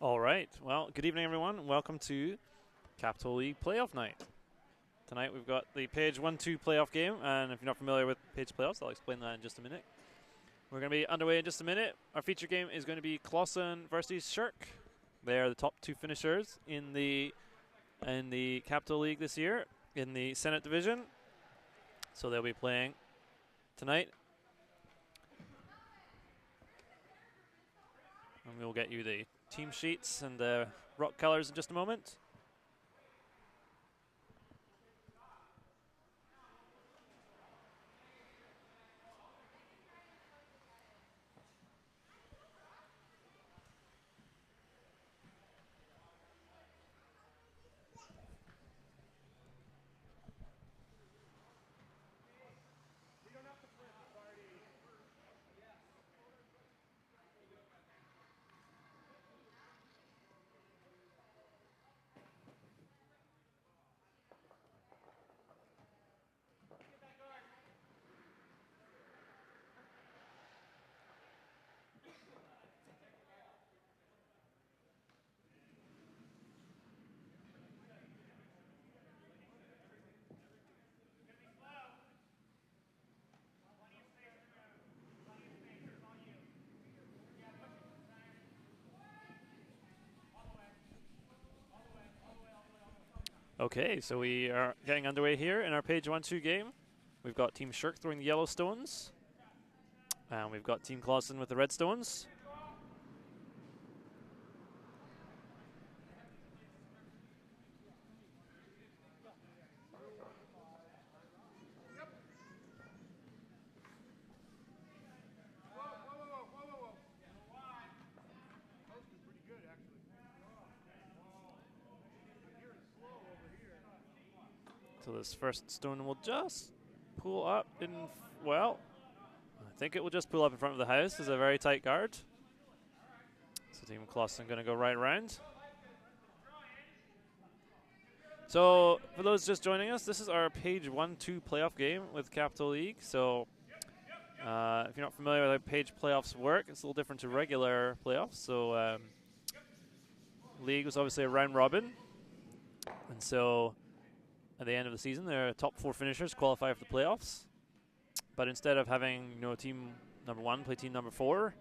All right. Well, good evening, everyone. Welcome to Capital League Playoff Night. Tonight we've got the Page 1-2 playoff game, and if you're not familiar with Page playoffs, I'll explain that in just a minute. We're going to be underway in just a minute. Our feature game is going to be Clawson versus Shirk. They are the top two finishers in the Capital League this year in the Senate Division. So they'll be playing tonight. And we'll get you the team sheets and the rock colors in just a moment. Okay, so we are getting underway here in our Page 1-2 game. We've got Team Shirk throwing the yellow stones, and we've got Team Clawson with the red stones. So this first stone will just pull up in, well, I think it will just pull up in front of the house. It's a very tight guard. So Team Clawson going to go right around. So for those just joining us, this is our Page 1-2 playoff game with Capital League. So if you're not familiar with how Page playoffs work, it's a little different to regular playoffs. So League was obviously a round robin. And so at the end of the season, their top four finishers qualify for the playoffs. But instead of having team number one play team number 4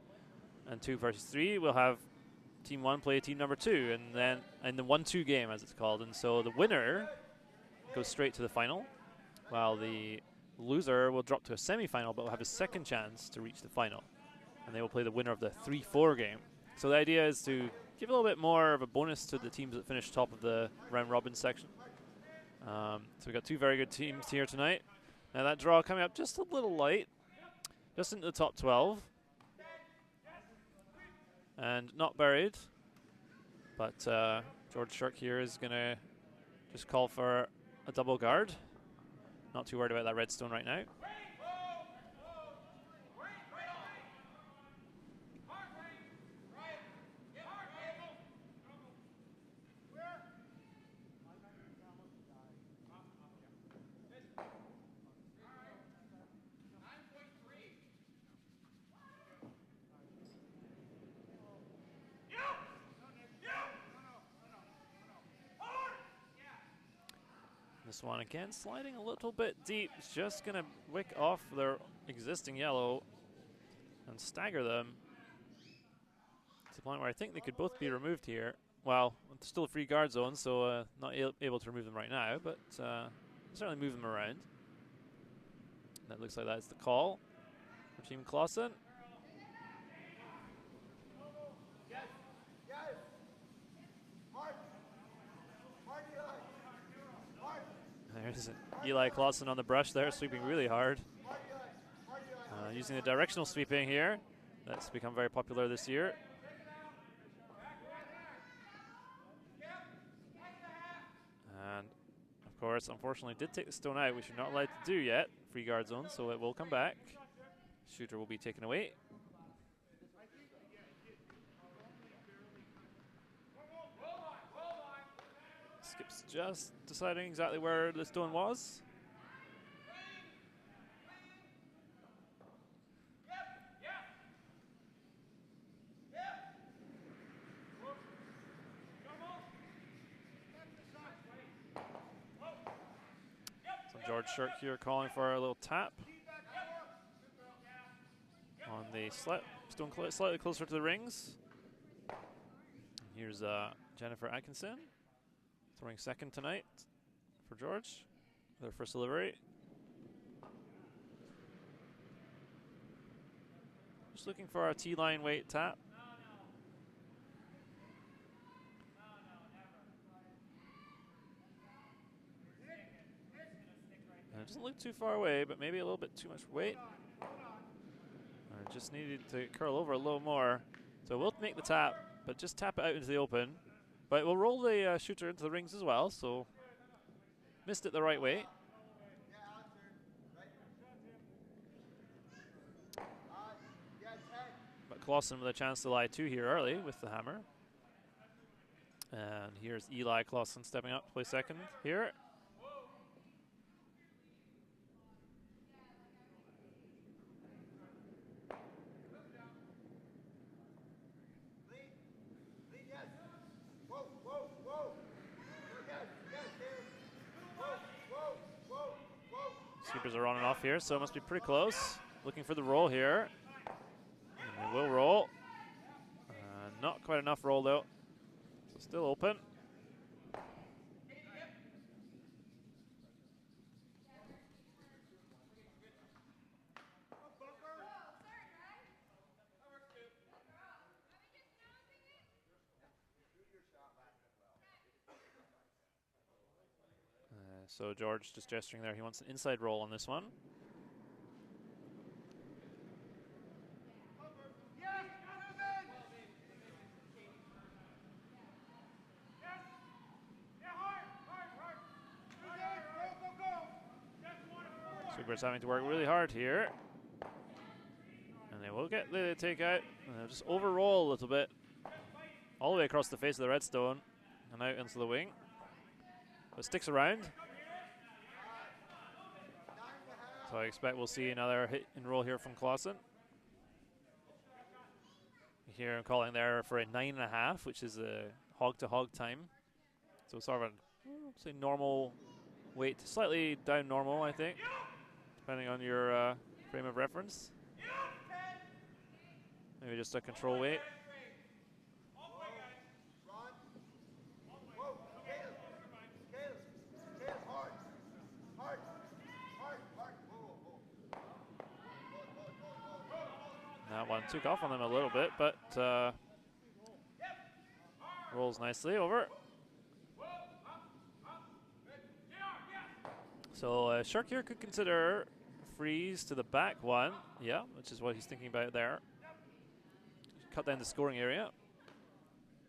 and 2 versus 3, we'll have team 1 play team number 2, and then in the 1-2 game, as it's called. And so the winner goes straight to the final, while the loser will drop to a semifinal, but will have a second chance to reach the final. And they will play the winner of the 3-4 game. So the idea is to give a little bit more of a bonus to the teams that finish top of the round robin section. So we've got two very good teams here tonight. Now that draw coming up just a little light, just into the top 12. And not buried. But George Shirk here is going to just call for a double guard. Not too worried about that redstone right now. This one again sliding a little bit deep. It's just going to wick off their existing yellow and stagger them to the point where I think they could both be removed here. Well, it's still a free guard zone, so not able to remove them right now, but certainly move them around. That looks like that's the call for Team Clawson. There's Eli Clawson on the brush there, sweeping really hard. Using the directional sweeping here. That's become very popular this year. And, of course, unfortunately did take the stone out, which you're not allowed to do yet. Free guard zone, so it will come back. Shooter will be taken away. Skip's just deciding exactly where the stone was. George Shirk here calling for a little tap on the stone slightly closer to the rings. Here's Jennifer Atkinson throwing second tonight for George. Their first delivery. Just looking for a T-line weight tap. And it doesn't look too far away, but maybe a little bit too much weight. I just needed to curl over a little more. So we'll make the tap, but just tap it out into the open. But we'll roll the shooter into the rings as well, so missed it the right way. But Clawson with a chance to lie 2 here early with the hammer. And here's Eli Clawson stepping up to play second here. Keepers are on and off here, so it must be pretty close. Looking for the roll here. And they will roll. Not quite enough roll though. So still open. So George just gesturing there. He wants an inside roll on this one. Super's having to work really hard here. And they will get the takeout. And they'll just over-roll a little bit. All the way across the face of the redstone. And out into the wing. But sticks around. So I expect we'll see another hit and roll here from Clawson. Here I'm calling there for a 9.5, which is a hog-to-hog time. So sort of a, say, normal weight, slightly down normal, I think, depending on your frame of reference. Maybe just a control weight. That one took off on them a little bit, but rolls nicely over. So Shirk here could consider freeze to the back one, yeah, which is what he's thinking about there. Cut down the scoring area.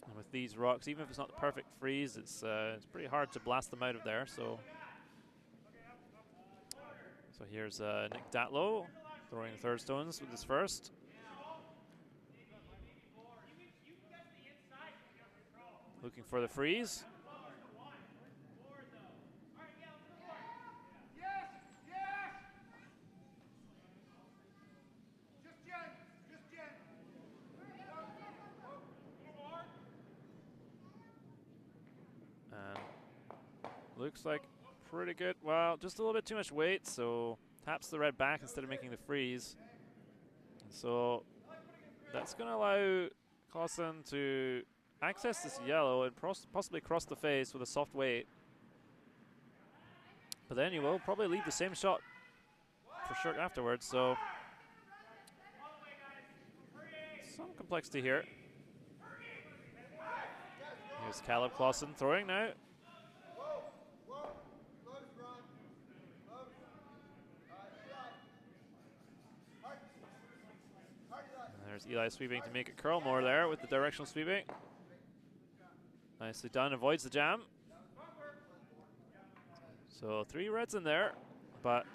And with these rocks, even if it's not the perfect freeze, it's pretty hard to blast them out of there. So here's Nick Datlow throwing the third stones with his first. Looking for the freeze. And looks like pretty good. Well, just a little bit too much weight, so taps the red back instead of making the freeze. And so that's going to allow Clawson to access this yellow and possibly cross the face with a soft weight. But then you will probably leave the same shot for Shirk afterwards, so some complexity here. Here's Caleb Clawson throwing now. And there's Eli sweeping to make it curl more there with the directional sweeping. Nicely done, avoids the jam. So 3 reds in there, but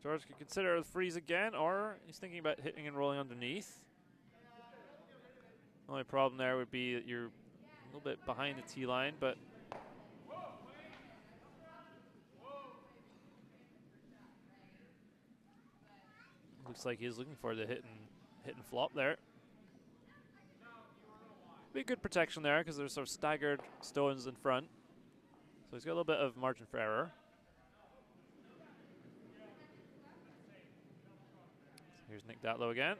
George could consider the freeze again, or he's thinking about hitting and rolling underneath. The only problem there would be that you're a little bit behind the T line, but looks like he's looking for the hit and flop there. Be good protection there because there's sort of staggered stones in front. So he's got a little bit of margin for error. So here's Nick Datlow again.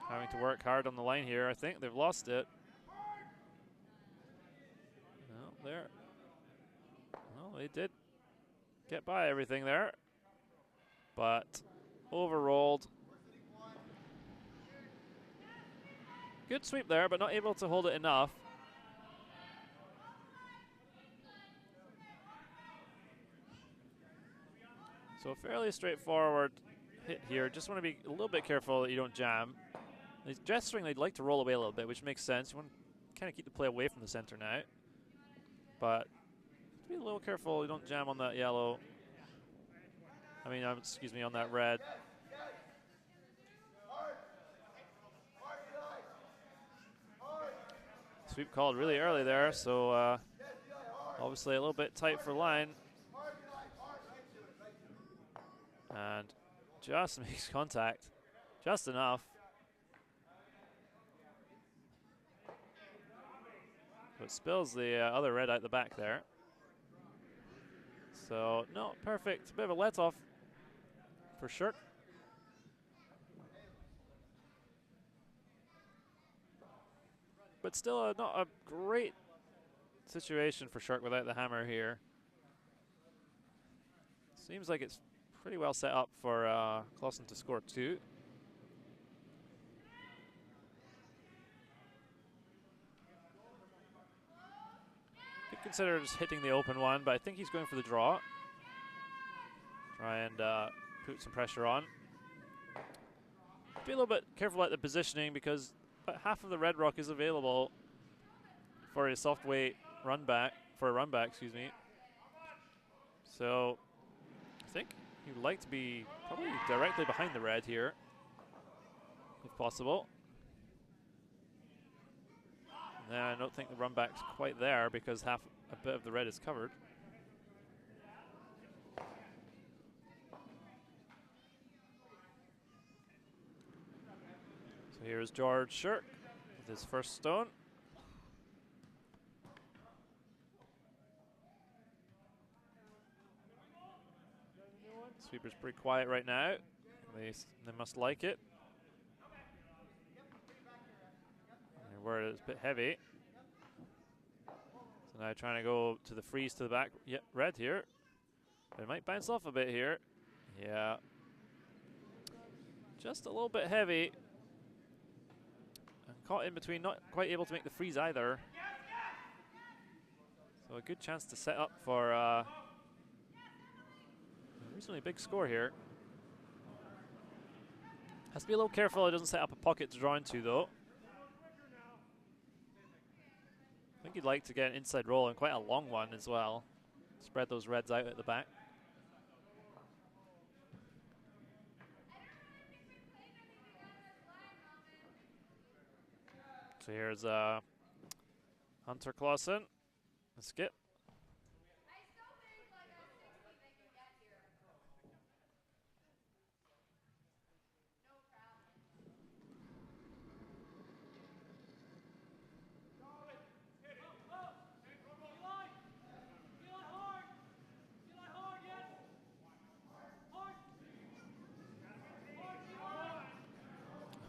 Having to work hard on the line here. I think they've lost it. No, there. Well, they did get by everything there, but overrolled. Good sweep there, but not able to hold it enough. So fairly straightforward hit here. Just want to be a little bit careful that you don't jam. These jet string, they'd like to roll away a little bit, which makes sense. You want to kind of keep the play away from the center now. But be a little careful you don't jam on that yellow. I mean, excuse me, on that red. Sweep called really early there, so obviously a little bit tight for line. And just makes contact, just enough. But spills the other red out the back there. So, not perfect. A bit of a let-off for Shirk. But still not a great situation for Shirk without the hammer here. Seems like it's pretty well set up for Clawson to score 2. Could consider just hitting the open one, but I think he's going for the draw. Try and put some pressure on. Be a little bit careful about the positioning because about half of the red rock is available for a soft weight run back, excuse me. So I think you'd like to be probably directly behind the red here, if possible. And I don't think the run back's quite there because a bit of the red is covered. So here's George Shirk with his first stone. Sweeper's pretty quiet right now. They must like it. Where it's a bit heavy. So now trying to go to the freeze to the back. Yeah, red here. But it might bounce off a bit here. Yeah. Just a little bit heavy. And caught in between, not quite able to make the freeze either. So a good chance to set up for a reasonably big score here. Has to be a little careful it doesn't set up a pocket to draw into though. I think you'd like to get an inside roll and quite a long one as well. Spread those reds out at the back. So here's Hunter Clawson. A skip.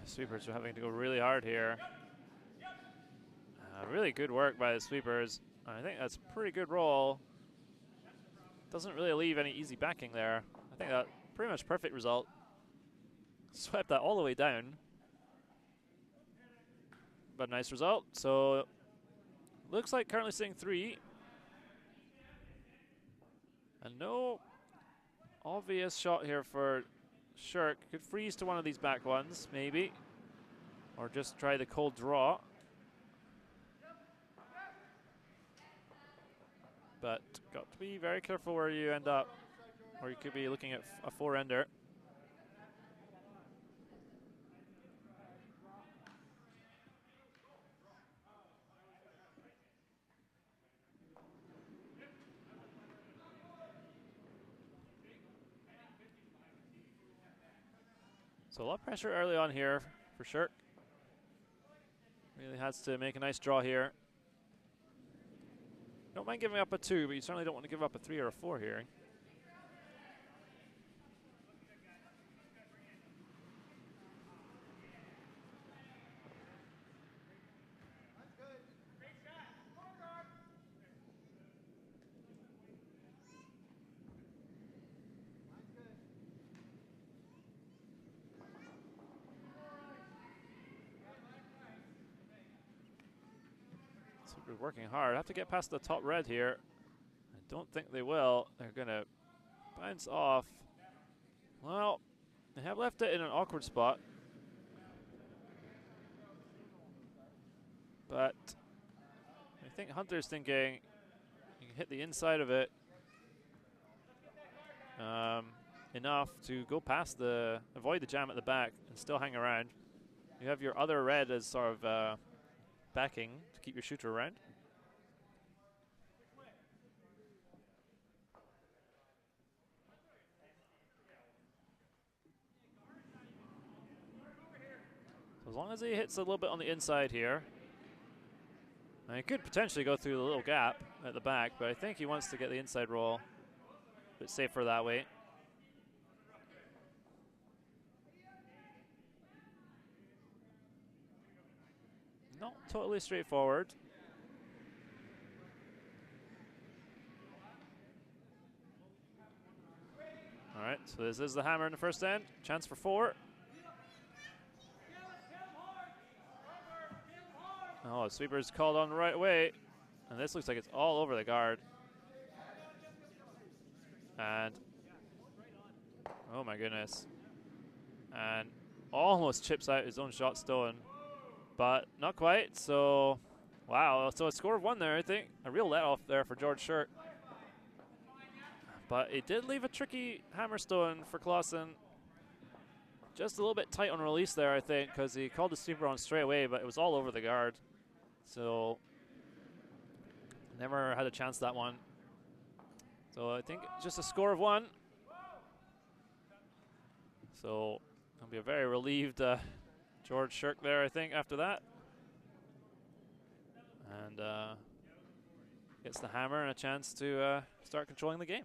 Sweepers are having to go really hard here. Really good work by the sweepers. I think that's a pretty good roll. Doesn't really leave any easy backing there. I think that pretty much perfect result. Swept that all the way down. But nice result. So looks like currently sitting 3. And no obvious shot here for Shirk. Could freeze to one of these back ones, maybe. Or just try the cold draw. But got to be very careful where you end up, or you could be looking at a 4-ender. So a lot of pressure early on here for Shirk. Really has to make a nice draw here. Don't mind giving up a 2, but you certainly don't want to give up a 3 or a 4 here. We're working hard. Have to get past the top red here. I don't think they will. They're going to bounce off. Well, they have left it in an awkward spot. But I think Hunter's thinking you can hit the inside of it enough to go past avoid the jam at the back and still hang around. You have your other red as sort of backing to keep your shooter around. So as long as he hits a little bit on the inside here, and he could potentially go through the little gap at the back, but I think he wants to get the inside roll a bit safer that way. Not totally straightforward. All right, so this is the hammer in the first end. Chance for 4. Oh, sweeper's called on right away. And this looks like it's all over the guard. And, oh my goodness. And almost chips out his own shot stone. But not quite, so wow. So a score of 1 there, I think. A real let-off there for George Shirk. But it did leave a tricky hammerstone for Clawson. Just a little bit tight on release there, I think, because he called the sweeper on straight away, but it was all over the guard. So never had a chance that one. So I think just a score of 1. So it'll be a very relieved George Shirk there, I think, after that. And gets the hammer and a chance to start controlling the game.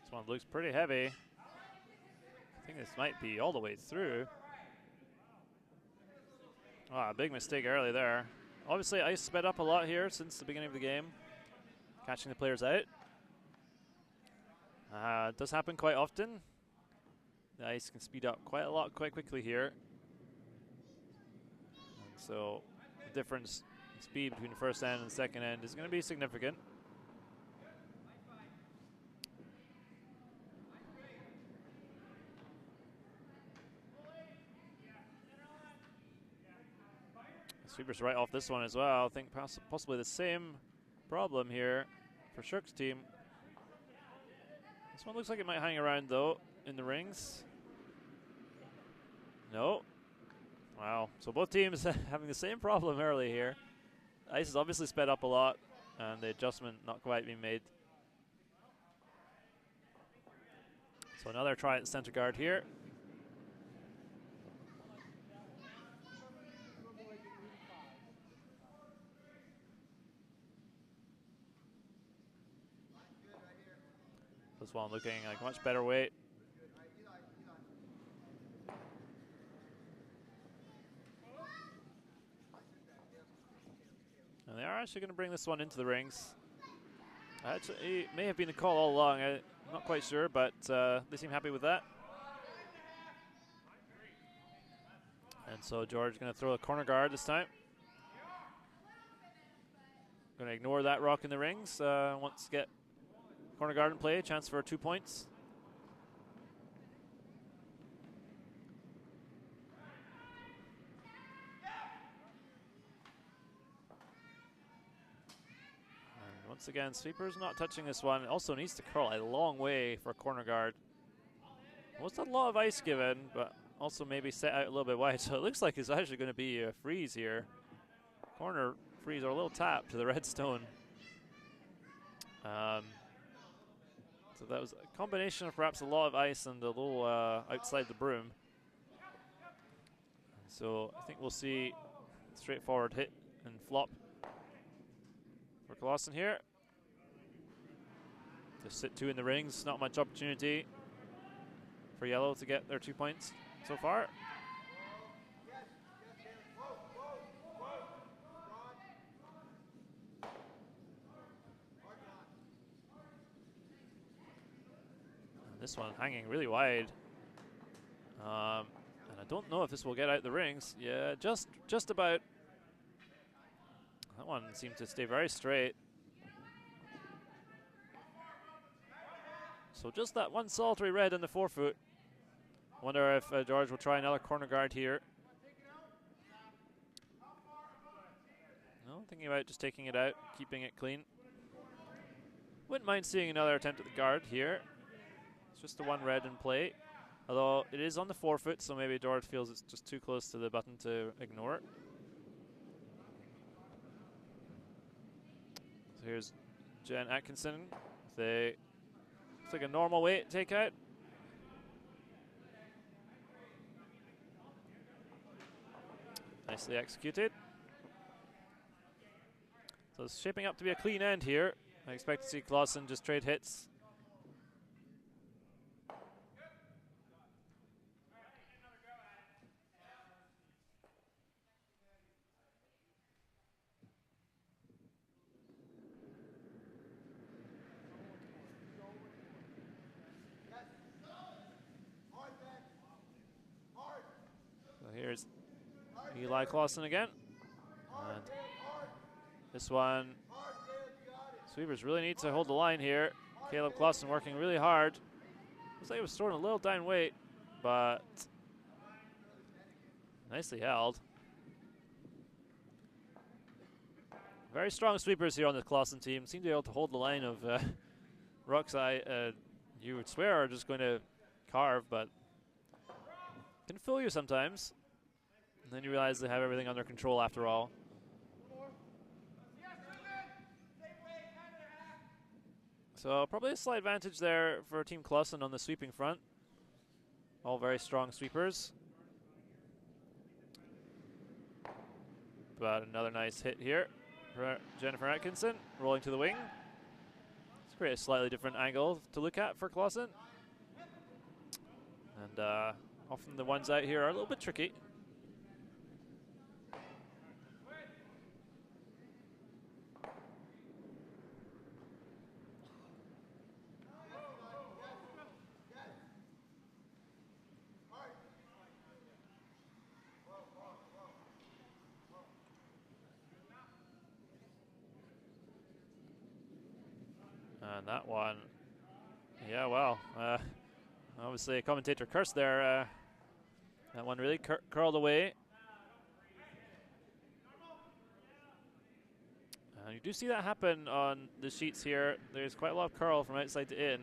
This one looks pretty heavy. I think this might be all the way through. Ah, big mistake early there. Obviously, ice sped up a lot here since the beginning of the game, catching the players out. It does happen quite often. The ice can speed up quite a lot quite quickly here. And so the difference in speed between the first end and the second end is going to be significant. Sweeper's right off this one as well. I think possibly the same problem here for Shirk's team. This one looks like it might hang around though in the rings. No. Wow. So both teams having the same problem early here. Ice is obviously sped up a lot and the adjustment not quite being made. So another try at the center guard here. This one looking like a much better weight. And they are actually going to bring this one into the rings. Actually, it may have been the call all along. I'm not quite sure, but they seem happy with that. And so George going to throw a corner guard this time. going to ignore that rock in the rings. Wants to get corner guard in play. Chance for 2 points. And once again, sweeper's not touching this one. Also needs to curl a long way for corner guard. Was a lot of ice given, but also maybe set out a little bit wide. So it looks like it's actually going to be a freeze here. Corner freeze or a little tap to the red stone. So that was a combination of perhaps a lot of ice and a little outside the broom. So I think we'll see straightforward hit and flop for Clawson here. Just sit 2 in the rings, not much opportunity for yellow to get their 2 points so far. And this one hanging really wide. And I don't know if this will get out the rings. Yeah, just about. That one seemed to stay very straight. So just that one solitary red in the forefoot. Wonder if George will try another corner guard here. No, thinking about just taking it out, keeping it clean. Wouldn't mind seeing another attempt at the guard here. It's just the one red in play. Although it is on the forefoot, so maybe George feels it's just too close to the button to ignore it. So here's Jen Atkinson with a, looks like a normal weight takeout. Nicely executed. So it's shaping up to be a clean end here. I expect to see Clawson just trade hits. So here's Eli Clawson again. And this one, sweepers really need to hold the line here. Caleb Clawson working really hard. Looks like he was throwing a little down weight, but nicely held. Very strong sweepers here on the Clawson team. Seem to be able to hold the line of rocks you would swear are just going to carve, but can fool you sometimes. And then you realize they have everything under control after all. So probably a slight advantage there for Team Clawson on the sweeping front. All very strong sweepers. But another nice hit here for Jennifer Atkinson, rolling to the wing. It's create a slightly different angle to look at for Clawson. And often the ones out here are a little bit tricky. And that one, yeah, well, obviously a commentator cursed there. That one really curled away. You do see that happen on the sheets here. There's quite a lot of curl from outside to in.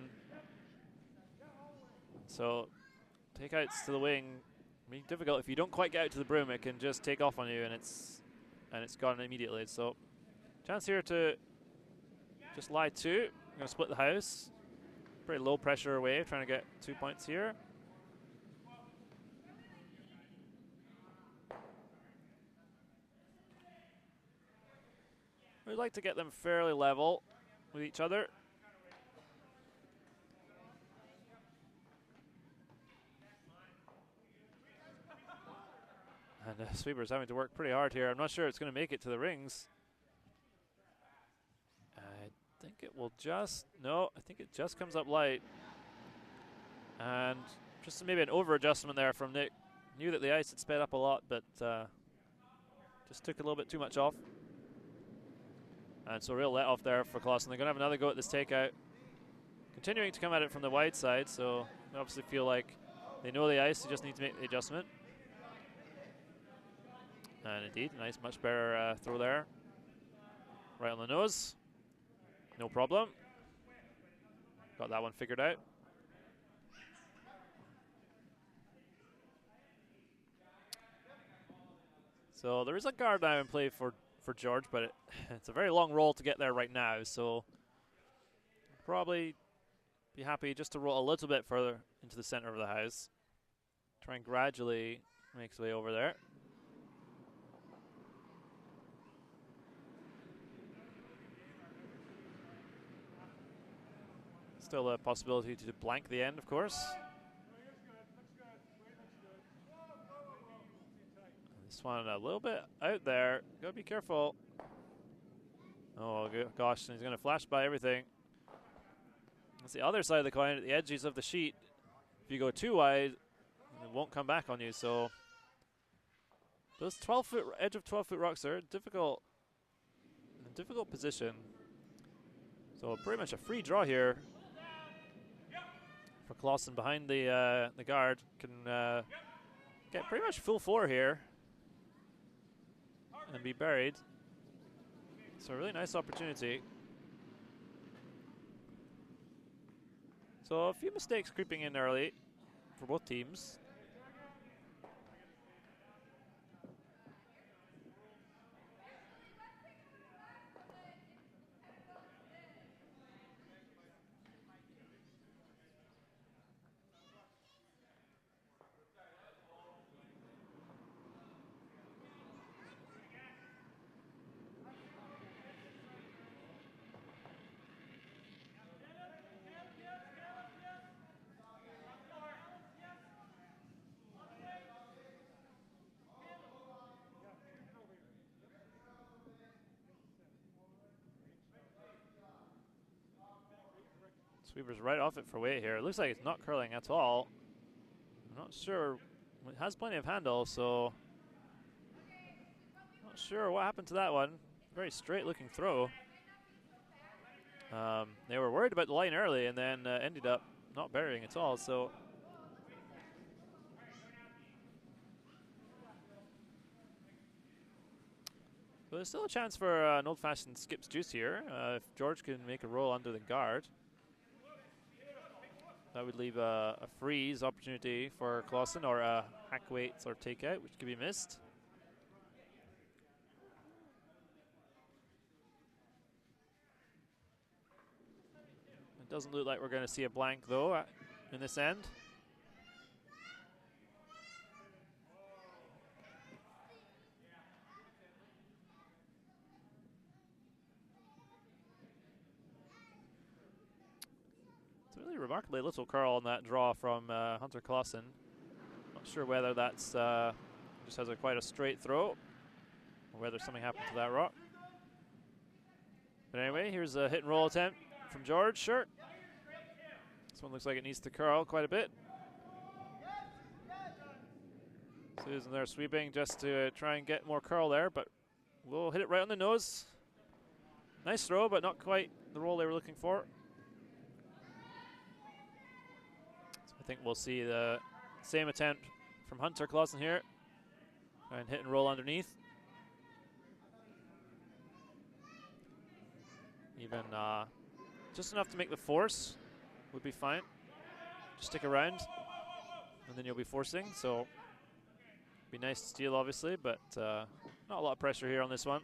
So takeouts to the wing, difficult. If you don't quite get out to the broom, it can just take off on you, and it's gone immediately. So chance here to just lie 2. I'm going to split the house. Pretty low pressure wave, trying to get 2 points here. We'd like to get them fairly level with each other. And Sweeper's having to work pretty hard here. I'm not sure it's going to make it to the rings. I think it will just, no, I think it just comes up light. And just maybe an over adjustment there from Nick. Knew that the ice had sped up a lot, but just took a little bit too much off. And so real let off there for Clawson. They're going to have another go at this takeout. Continuing to come at it from the wide side, so they obviously feel like they know the ice, they just need to make the adjustment. And indeed, nice, much better throw there. Right on the nose. No problem. Got that one figured out. So there is a guard now in play for George, but it's a very long roll to get there right now, so probably be happy just to roll a little bit further into the center of the house. Try and gradually make his way over there. Still a possibility to blank the end, of course. This one a little bit out there. Gotta be careful. Oh gosh, and he's gonna flash by everything. That's the other side of the coin, at the edges of the sheet. If you go too wide, it won't come back on you. So those 12-foot edge of 12-foot rocks are difficult, in a difficult position. So pretty much a free draw here for Clawson behind the guard. Can get pretty much full floor here and be buried. So a really nice opportunity. So a few mistakes creeping in early for both teams. Sweeper's right off it for weight here. It looks like it's not curling at all. I'm not sure. It has plenty of handle, so not sure what happened to that one. Very straight looking throw. They were worried about the line early and then ended up not burying at all. So there's still a chance for an old-fashioned skip's juice here if George can make a roll under the guard. That would leave a freeze opportunity for Clawson, or a hack weight sort of takeout, which could be missed. It doesn't look like we're going to see a blank, though, in this end. Remarkably little curl on that draw from Hunter Clawson. Not sure whether that's just has quite a straight throw, or whether something happened to that rock. But anyway, here's a hit and roll attempt from George Shirk. This one looks like it needs to curl quite a bit. Susan there sweeping just to try and get more curl there, but we'll hit it right on the nose. Nice throw, but not quite the roll they were looking for. I think we'll see the same attempt from Hunter Clawson here. Try and hit and roll underneath. Even just enough to make the force would be fine. Just stick around, and then you'll be forcing. So be nice to steal, obviously, but not a lot of pressure here on this one.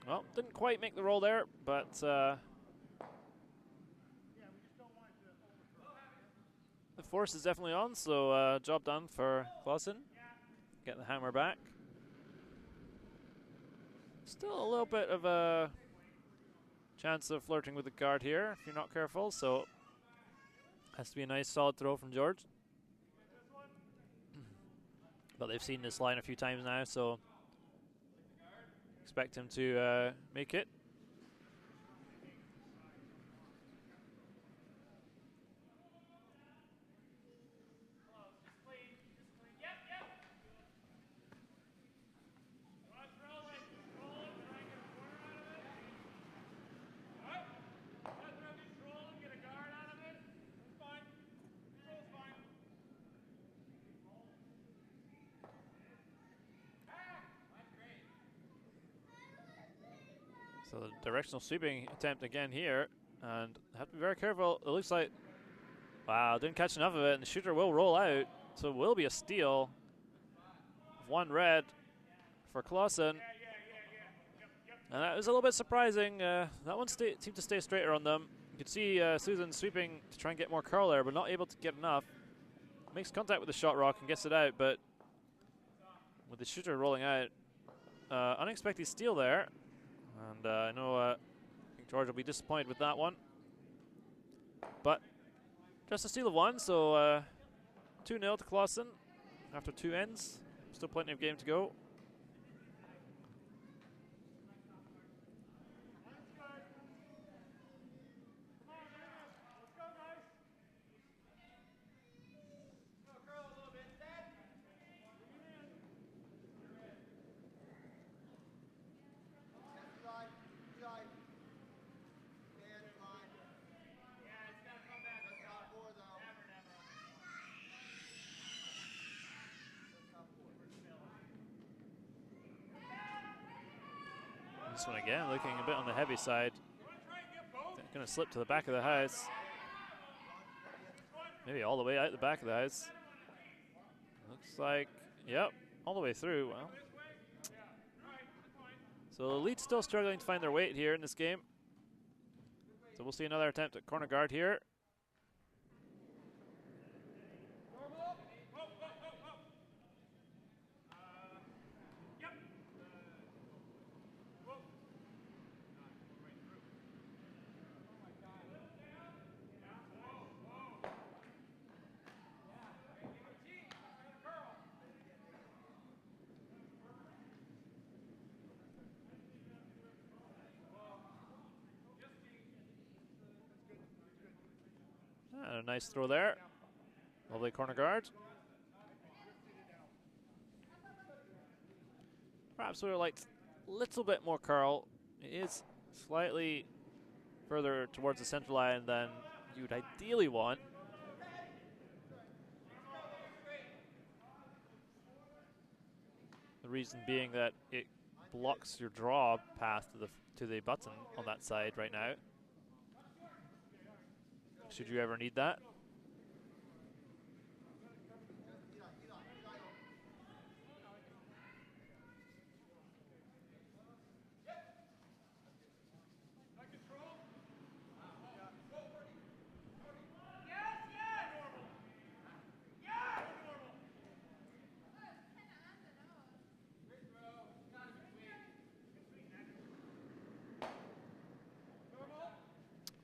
Well, didn't quite make the roll there, but the force is definitely on, so job done for Clawson. Get the hammer back. Still a little bit of a chance of flirting with the guard here if you're not careful, so has to be a nice solid throw from George. But they've seen this line a few times now, so expect him to make it. So the directional sweeping attempt again here, and have to be very careful. It looks like, wow, didn't catch enough of it, and the shooter will roll out, so it will be a steal. One red for Clawson. And that was a little bit surprising. That one seemed to stay straighter on them. You could see Susan sweeping to try and get more curl there, but not able to get enough. Makes contact with the shot rock and gets it out, but with the shooter rolling out, unexpected steal there. And I know I think George will be disappointed with that one. But just a steal of one, so 2-0 to Clawson after 2 ends. Still plenty of game to go. This one again, looking a bit on the heavy side. Going to slip to the back of the house. Maybe all the way out the back of the house. Looks like, yep, all the way through. Well, so the lead's still struggling to find their weight here in this game. So we'll see another attempt at corner guard here. And a nice throw there. Lovely corner guard. Perhaps we would have liked a little bit more curl. It is slightly further towards the center line than you would ideally want. The reason being that it blocks your draw path to the button on that side right now. Should you ever need that.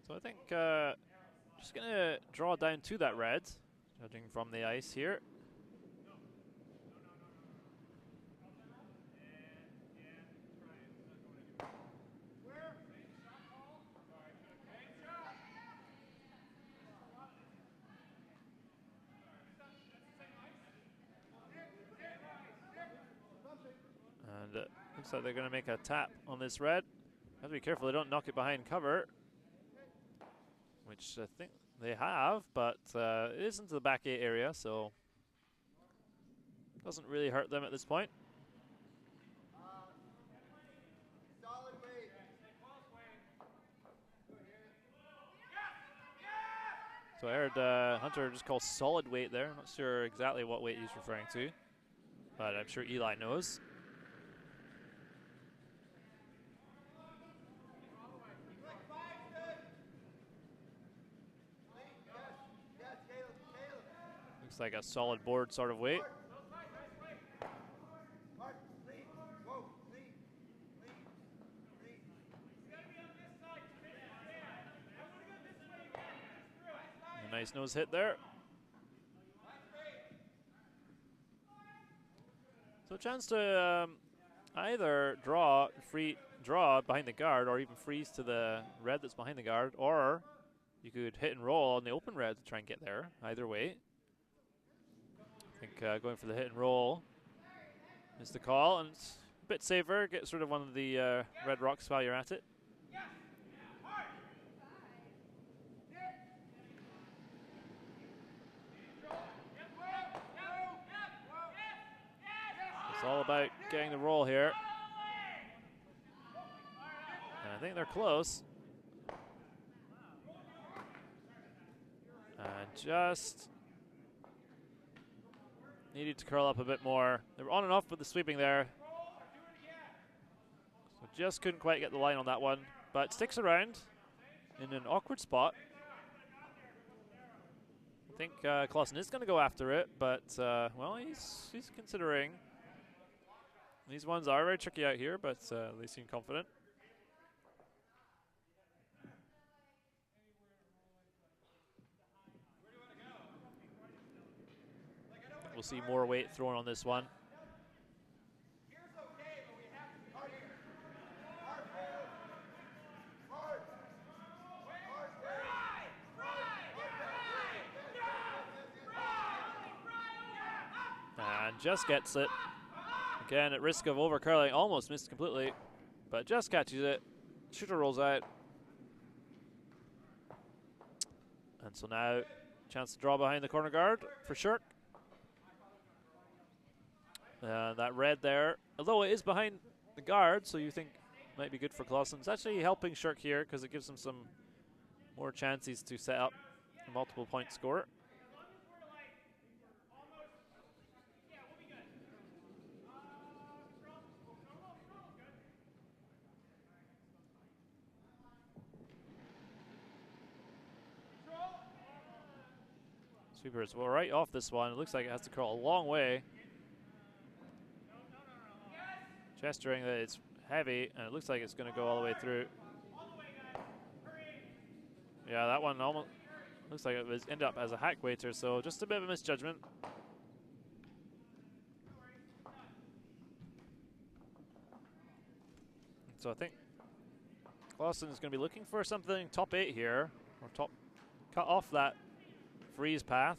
So I think just going to draw down to that red, judging from the ice here. And looks like they're going to make a tap on this red. Have to be careful they don't knock it behind cover, which I think they have, but it is into the back 8 area, so doesn't really hurt them at this point. So I heard Hunter just call solid weight there. Not sure exactly what weight he's referring to, but I'm sure Eli knows. Looks like a solid board sort of weight. Nice nose hit there. So a chance to either draw behind the guard, or even freeze to the red that's behind the guard, or you could hit and roll on the open red to try and get there. Either way, I think going for the hit and roll is the call, and it's a bit safer. Gets rid of one of the red rocks while you're at it. It's all about getting the roll here. And I think they're close. And just needed to curl up a bit more. They were on and off with the sweeping there. So just couldn't quite get the line on that one. But sticks around in an awkward spot. I think Clawson is going to go after it, but, well, he's considering. These ones are very tricky out here, but they seem confident. We'll see more weight thrown on this one. And just gets it. Again, at risk of over curling, almost missed completely, but just catches it. Shooter rolls out. And so now, chance to draw behind the corner guard for Shirk. That red there, although it is behind the guard, so you think might be good for Clawson. It's actually helping Shirk here because it gives him some more chances to set up a multiple point score. Sweeper is well right off this one. It looks like it has to curl a long way. Gesturing that it's heavy, and it looks like it's going to go all the way through. Yeah, that one almost looks like it was end up as a hack waiter, so just a bit of a misjudgment. So I think Clawson is going to be looking for something top 8 here, or top cut off that freeze path.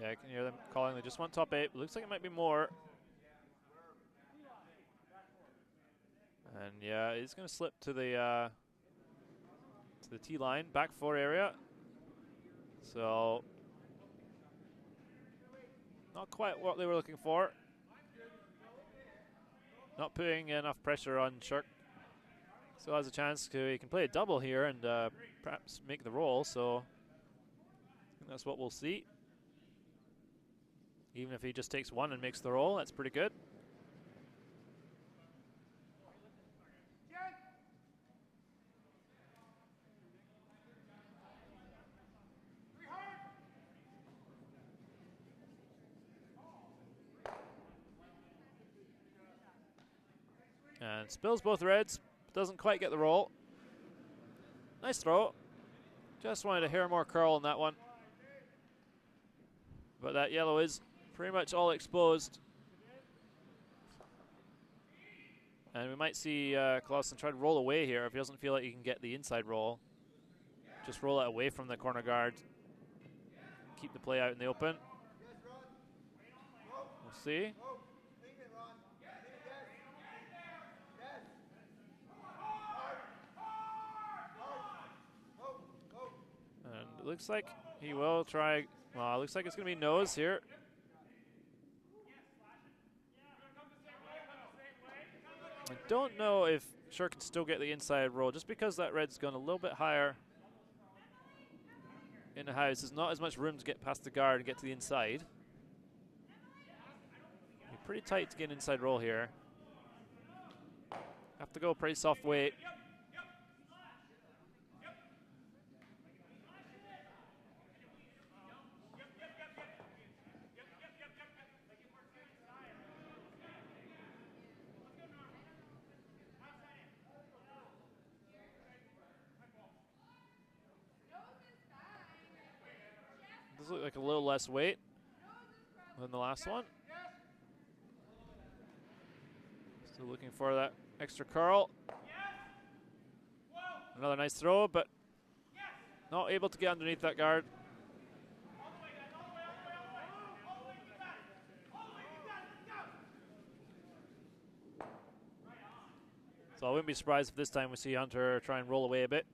Yeah, I can hear them calling. They just want top 8. Looks like it might be more. And yeah, he's going to slip to the T line, back 4 area. So not quite what they were looking for. Not putting enough pressure on Shirk. So has a chance to, he can play a double here and perhaps make the roll. So I think that's what we'll see. Even if he just takes one and makes the roll, that's pretty good. And spills both reds, doesn't quite get the roll. Nice throw. Just wanted to hear more curl on that one. But that yellow is pretty much all exposed. And we might see Clawson try to roll away here if he doesn't feel like he can get the inside roll. Just roll it away from the corner guard. Keep the play out in the open. We'll see. And it looks like he will try. Well, it looks like it's going to be nose here. I don't know if Shirk can still get the inside roll, just because that red's gone a little bit higher in the house. There's not as much room to get past the guard and get to the inside. You're pretty tight to get an inside roll here. Have to go pretty soft weight. like a little less weight than the last one. Still looking for that extra curl. Another nice throw, but not able to get underneath that guard. So I wouldn't be surprised if this time we see Hunter try and roll away a bit.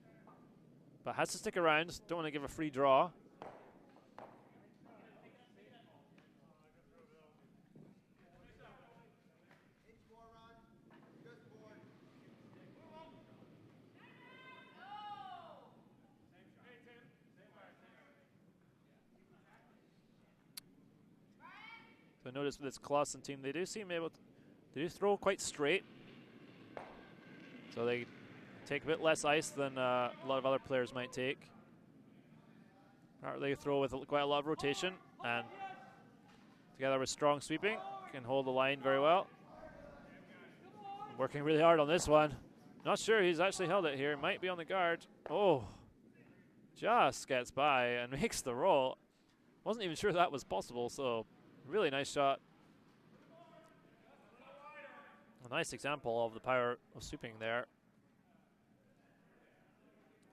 But has to stick around. Don't want to give a free draw. So I noticed with this Clawson team, they do seem able to, they do throw quite straight. So they take a bit less ice than a lot of other players might take. They throw with quite a lot of rotation, and together with strong sweeping, can hold the line very well. Working really hard on this one. Not sure he's actually held it here. Might be on the guard. Oh, just gets by and makes the roll. Wasn't even sure that was possible, so really nice shot. A nice example of the power of sweeping there.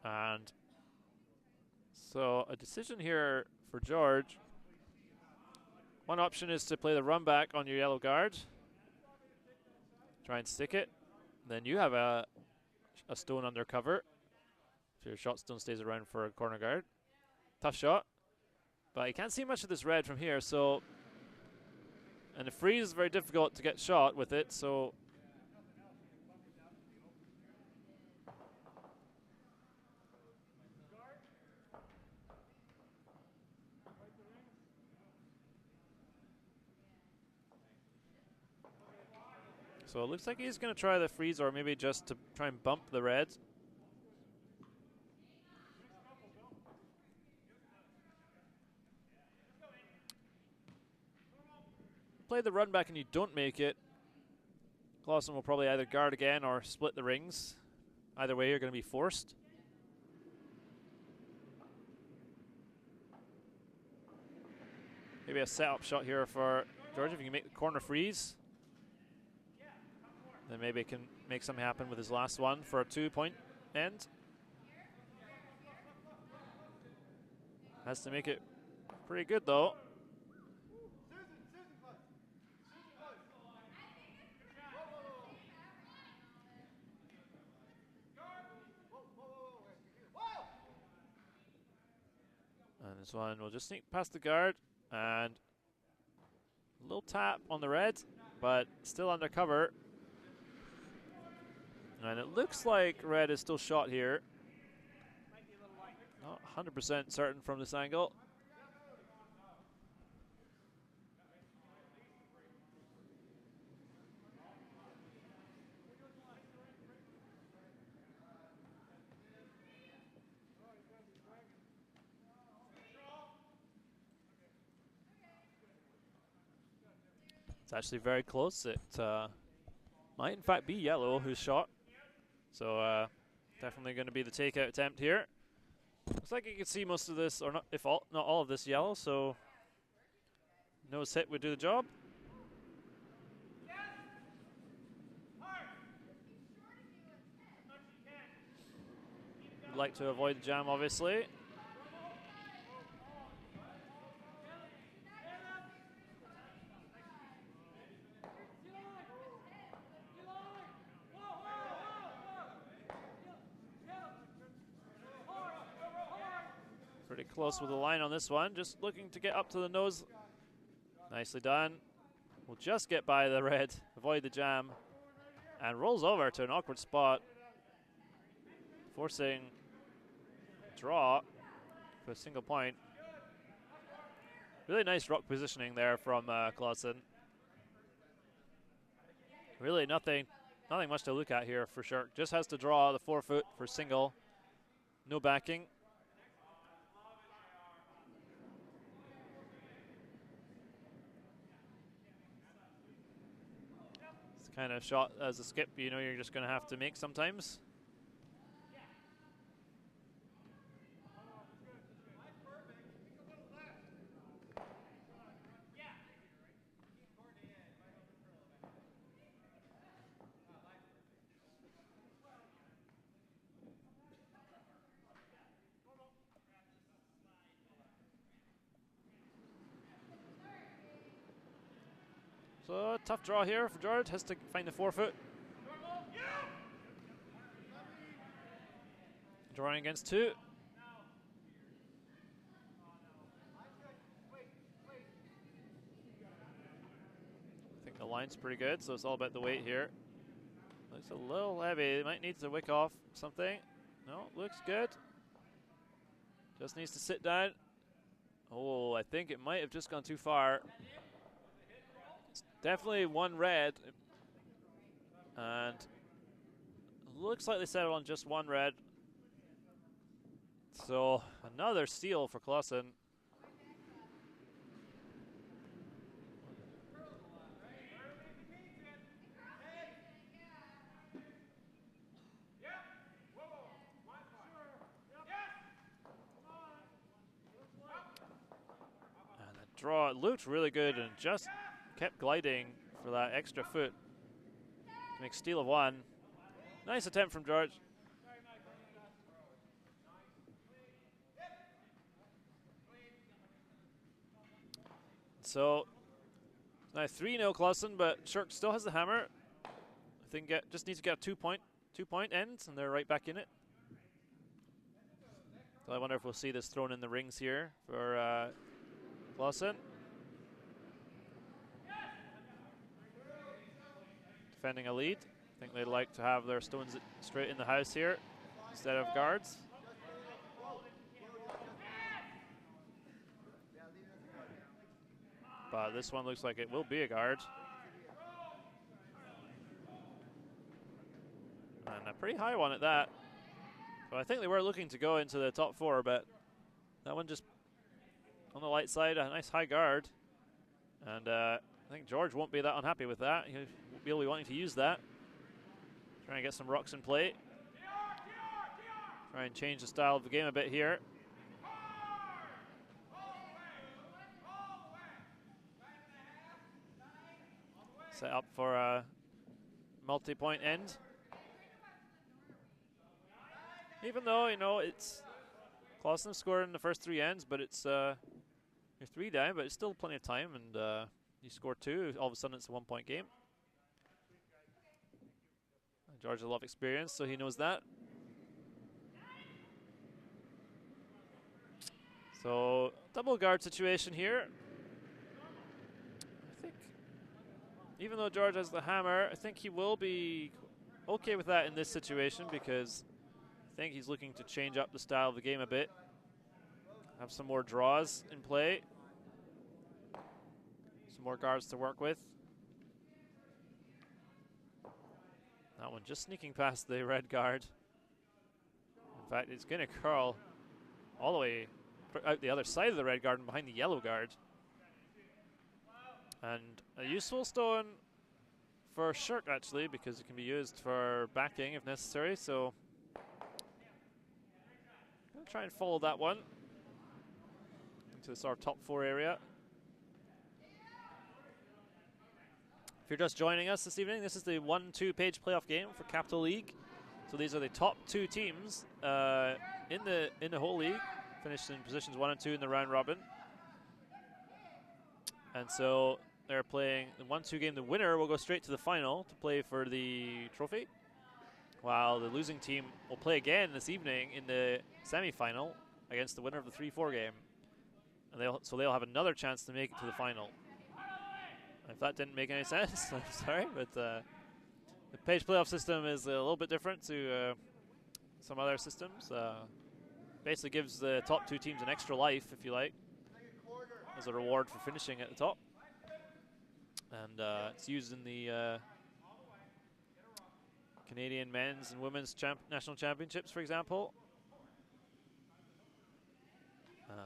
And so a decision here for George. One option is to play the run back on your yellow guard. Try and stick it. Then you have a stone under cover. So your shot stone stays around for a corner guard. Tough shot. But you can't see much of this red from here, so... And the freeze is very difficult to get shot with it, so... So it looks like he's going to try the freeze, or maybe just to try and bump the red. Play the run back and you don't make it. Clawson will probably either guard again or split the rings. Either way, you're going to be forced. Maybe a setup shot here for George if you can make the corner freeze. Then maybe it can make something happen with his last one for a 2-point end. Has to make it pretty good though. And this one will just sneak past the guard and a little tap on the red, but still under cover. And it looks like red is still shot here. Not 100% certain from this angle. It's actually very close. It might in fact be yellow who's shot. So definitely going to be the takeout attempt here. Looks like you can see most of this, or not, if all, not all of this yellow, so nose hit would do the job. Would like to avoid the jam, obviously. Pretty close with the line on this one. Just looking to get up to the nose. Nicely done. Will just get by the red, avoid the jam, and rolls over to an awkward spot, forcing draw for a single point. Really nice rock positioning there from Clawson. Really nothing much to look at here for Shirk. Just has to draw the 4-foot for single. No backing. It's kind of shot as a skip, you know, you're just going to have to make sometimes. So a tough draw here for George. Has to find the forefoot. Drawing against 2. I think the line's pretty good, so it's all about the weight here. Looks a little heavy. It might need to wick off something. No, looks good. Just needs to sit down. Oh, I think it might have just gone too far. It's definitely 1 red. And looks like they settled on just 1 red. So another steal for Clawson. Draw looked really good and just kept gliding for that extra foot to make steal of 1. Nice attempt from George. So now 3-0 Clawson, but Shirk still has the hammer. I think just needs to get a 2 point ends, and they're right back in it. So I wonder if we'll see this thrown in the rings here for Clawson. Defending a lead. I think they'd like to have their stones straight in the house here instead of guards. But this one looks like it will be a guard. And a pretty high one at that. So I think they were looking to go into the top 4, but that one just on the light side, a nice high guard. And I think George won't be that unhappy with that. He'll be wanting to use that. Try and get some rocks in play. Try and change the style of the game a bit here. Set up for a multi-point end. Even though, you know, it's Clawson scored in the first 3 ends, but it's you're 3 down, but it's still plenty of time, and you score 2, all of a sudden it's a 1-point game. George has a lot of experience, so he knows that. So, double guard situation here. I think, even though George has the hammer, I think he will be okay with that in this situation, because I think he's looking to change up the style of the game a bit. Have some more draws in play. Some more guards to work with. That one just sneaking past the red guard. In fact, it's going to curl all the way out the other side of the red guard and behind the yellow guard. And a useful stone for Shirk, actually, because it can be used for backing if necessary. So I'm going to try and follow that one into the sort of top 4 area. If you're just joining us this evening, this is the 1-2 page playoff game for Capital League. So these are the top 2 teams in the whole league, finished in positions 1 and 2 in the round robin. And so they're playing the 1-2 game. The winner will go straight to the final to play for the trophy, while the losing team will play again this evening in the semi-final against the winner of the 3-4 game. And they'll have another chance to make it to the final. If that didn't make any sense, I'm sorry, but the page playoff system is a little bit different to some other systems. Basically gives the top 2 teams an extra life, if you like, as a reward for finishing at the top. And it's used in the Canadian men's and women's national championships, for example.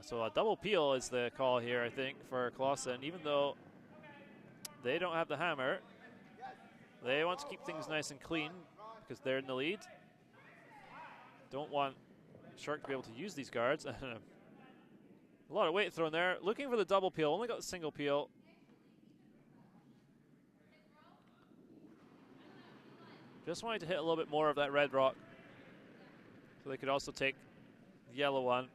So a double peel is the call here, I think, for Clawson, even though they don't have the hammer. They want to keep things nice and clean because they're in the lead. Don't want Shirk to be able to use these guards. A lot of weight thrown there. Looking for the double peel. Only got the single peel. Just wanted to hit a little bit more of that red rock, so they could also take the yellow one.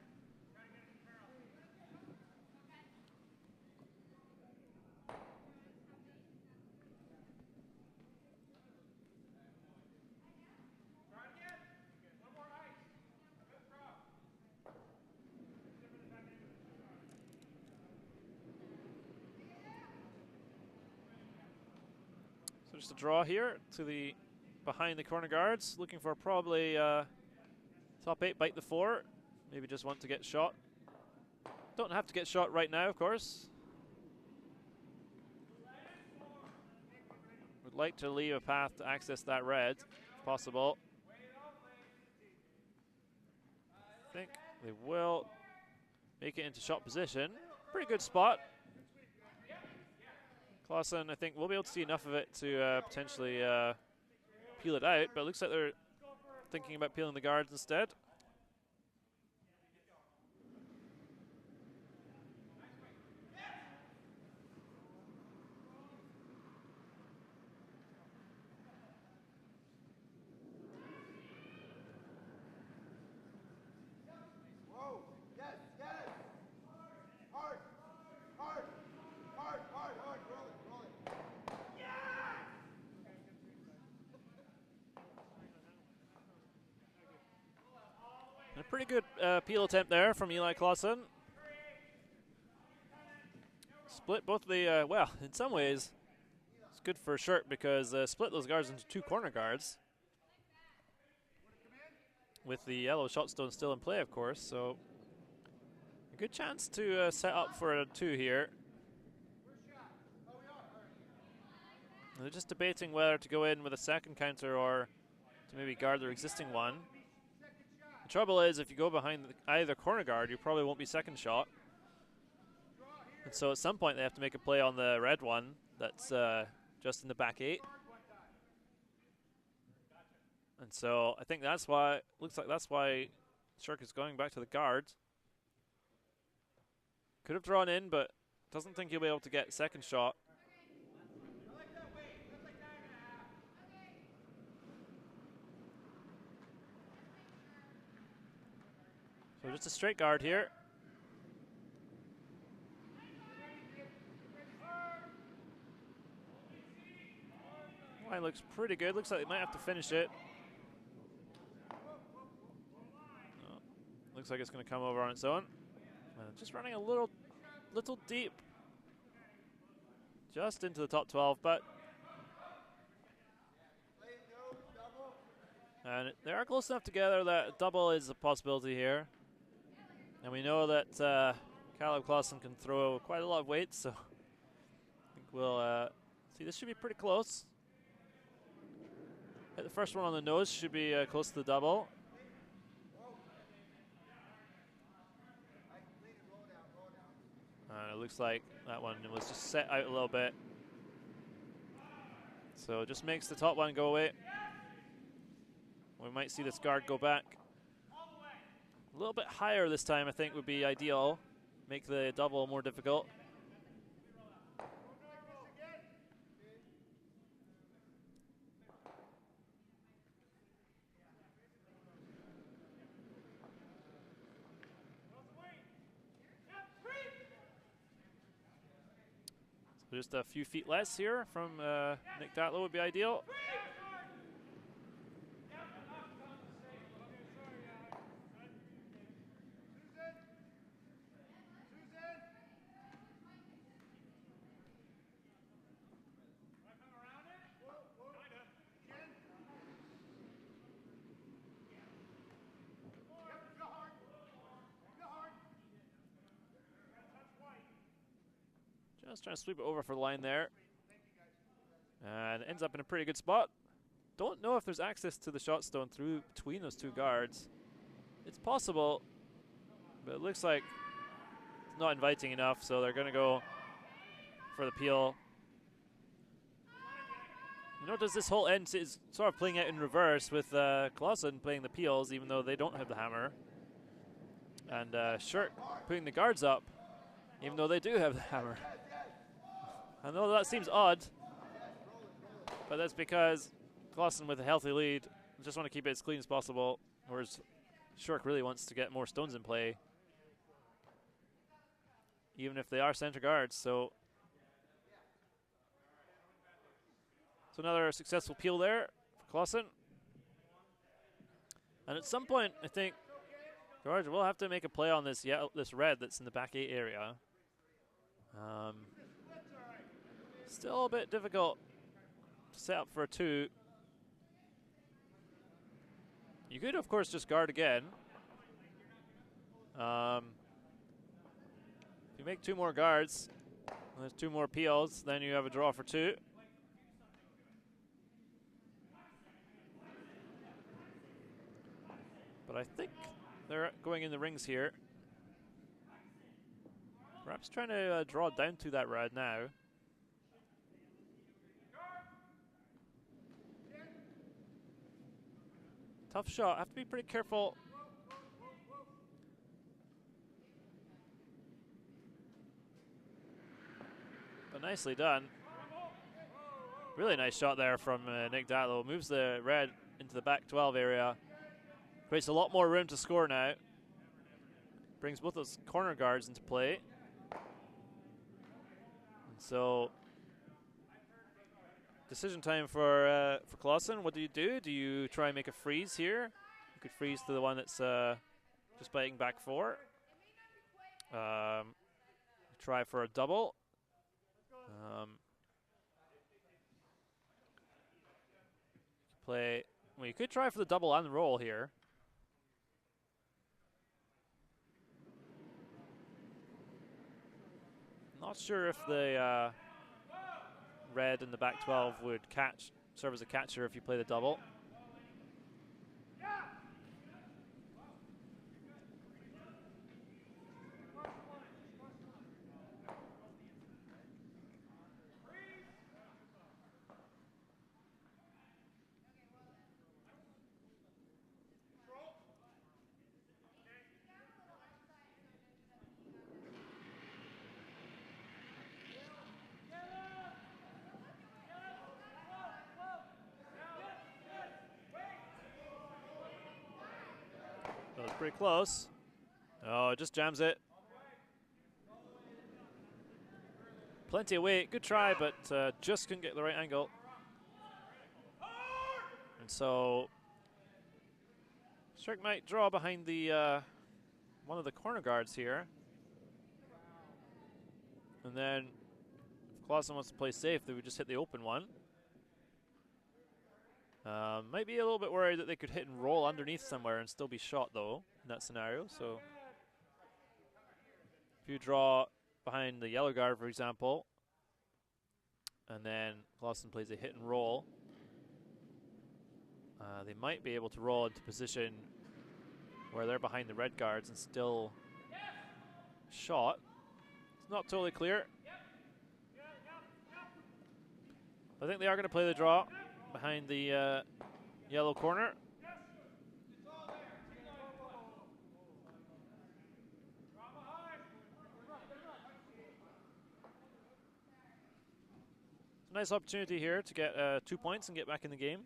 just a draw here to the behind the corner guards, looking for probably top 8, bite the 4. Maybe just want to get shot. Don't have to get shot right now, of course. Would like to leave a path to access that red, if possible. I think they will make it into shot position. Pretty good spot. Clawson, I think, will be able to see enough of it to potentially peel it out, but it looks like they're thinking about peeling the guards instead. A pretty good peel attempt there from Eli Clawson. Split both the, well, in some ways, it's good for Shirk because split those guards into 2 corner guards. With the yellow shot stone still in play, of course, so a good chance to set up for a 2 here. They're just debating whether to go in with a second counter or to maybe guard their existing one. The trouble is, if you go behind either corner guard, you probably won't be second shot. And so at some point they have to make a play on the red one that's just in the back 8. And so I think that's why, looks like that's why Shirk is going back to the guard. Could have drawn in, but doesn't think he'll be able to get second shot. So just a straight guard here. Line looks pretty good. Looks like they might have to finish it. Oh, looks like it's going to come over on its own. Just running a little deep. Just into the top 12, but and they are close enough together that a double is a possibility here. And we know that Clawson can throw quite a lot of weight, so I think we'll see. This should be pretty close. Hit the first one on the nose, should be close to the double. It looks like that one was just set out a little bit. So it just makes the top one go away. We might see this guard go back. A little bit higher this time, I think, would be ideal. Make the double more difficult. So just a few feet less here from Nick Datlow would be ideal. Just trying to sweep it over for the line there. And ends up in a pretty good spot. Don't know if there's access to the shot stone through between those 2 guards. It's possible, but it looks like it's not inviting enough, so they're going to go for the peel. You notice this whole end is sort of playing out in reverse with Clawson playing the peels, even though they don't have the hammer. And Shirk putting the guards up, even though they do have the hammer. I know that seems odd, but that's because Clawson with a healthy lead just want to keep it as clean as possible, whereas Shirk really wants to get more stones in play, even if they are center guards. So another successful peel there for Clawson. And at some point, I think Georgia will have to make a play on this this red that's in the back 8 area. Still a bit difficult set up for a 2. You could, of course, just guard again. If you make 2 more guards, and there's 2 more PLs, then you have a draw for 2. But I think they're going in the rings here. Perhaps trying to draw down to that red now. Tough shot. Have to be pretty careful. But nicely done. Really nice shot there from Nick Datlow. Moves the red into the back 12 area. Creates a lot more room to score now. Brings both those corner guards into play. And so, decision time for Clawson. What do you do? Do you try and make a freeze here? You could freeze to the one that's just biting back 4. Try for a double. Play. Well, you could try for the double and roll here. Not sure if the red in the back 12 would serve as a catcher if you play the double. That was pretty close. Oh, it just jams it. Plenty of weight. Good try, but just couldn't get the right angle. And so Shirk might draw behind the one of the corner guards here. And then if Clawson wants to play safe, they would just hit the open one. Might be a little bit worried that they could hit and roll underneath somewhere and still be shot, though, in that scenario. So if you draw behind the yellow guard, for example, and then Clawson plays a hit and roll, they might be able to roll into position where they're behind the red guards and still shot. It's not totally clear. I think they are going to play the draw behind the yellow corner. It's a nice opportunity here to get 2 points and get back in the game.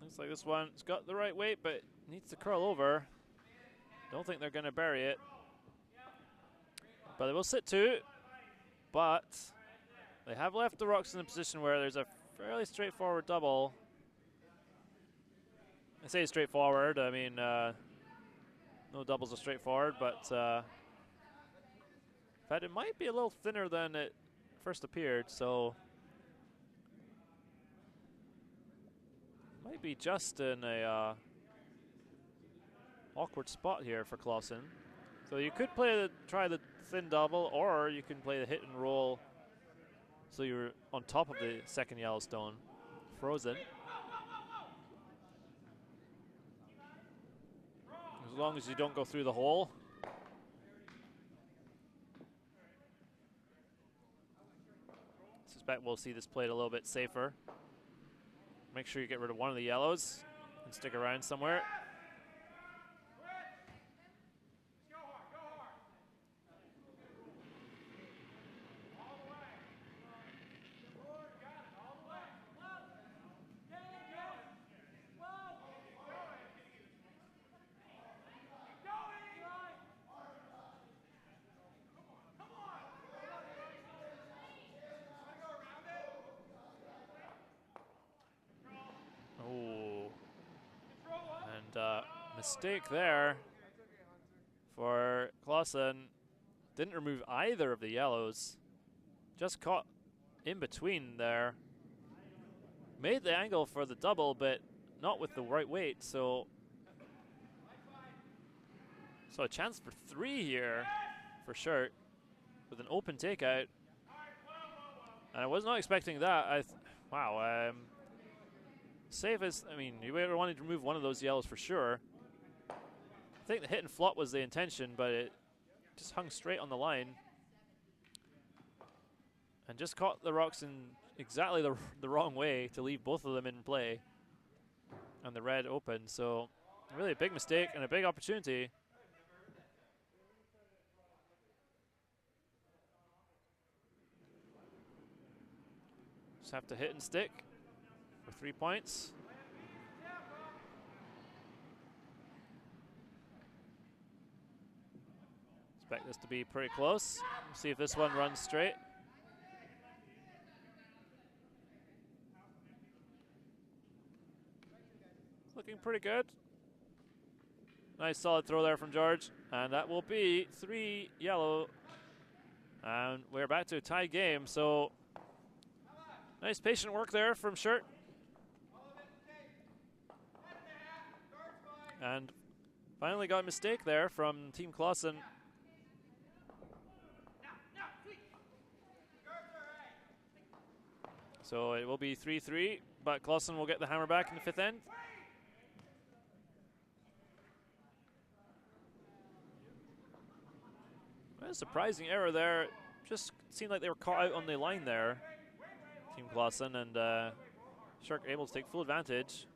Looks like this one's got the right weight, but needs to curl over. Don't think they're going to bury it. But they will sit 2. But they have left the rocks in a position where there's a fairly straightforward double. I say straightforward, I mean, no doubles are straightforward, but in fact, it might be a little thinner than it first appeared, so might be just in a awkward spot here for Clawson. So you could try the thin double, or you can play the hit and roll so you're on top of the second Yellowstone, frozen. As long as you don't go through the hole. I suspect we'll see this played a little bit safer. make sure you get rid of one of the yellows and stick around somewhere. Mistake there for Clawson. Didn't remove either of the yellows. Just caught in between there. Made the angle for the double, but not with the right weight, so a chance for 3 here for Shirk with an open takeout. And I was not expecting that. Wow. Safe as, I mean, you would have wanted to remove one of those yellows for sure. I think the hit and flop was the intention, but it just hung straight on the line. And just caught the rocks in exactly the wrong way to leave both of them in play. And the red open, so really a big mistake and a big opportunity. Just have to hit and stick for 3 points. Expect this to be pretty close. We'll see if this one runs straight. It's looking pretty good. Nice solid throw there from George. And that will be 3 yellow. And we're back to a tie game. So nice patient work there from Shirk. And finally got a mistake there from Team Clawson. So it will be 3-3, but Clawson will get the hammer back in the 5th end. A surprising error there. Just seemed like they were caught out on the line there, Team Clawson, and Shirk able to take full advantage.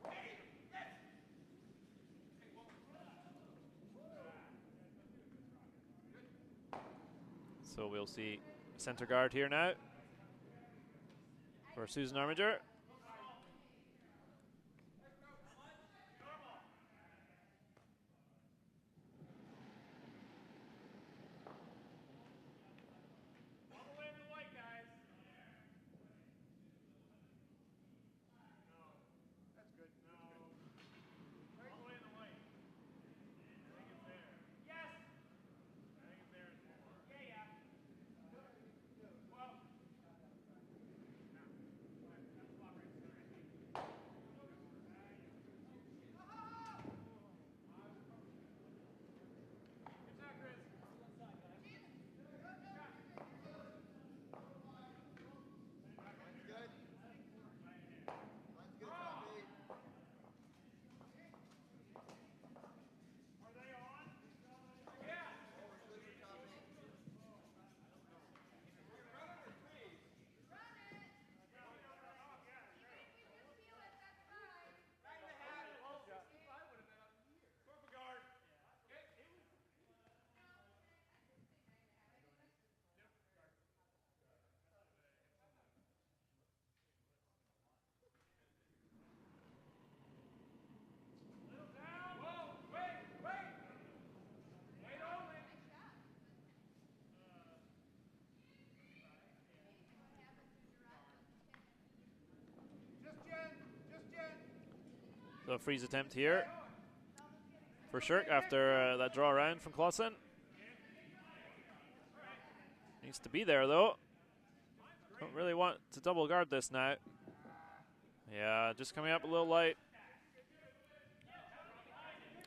So we'll see center guard here now for Susan Armiger. So a freeze attempt here for Shirk after that draw around from Clawson. Needs to be there though. Don't really want to double guard this now. Yeah, just coming up a little light.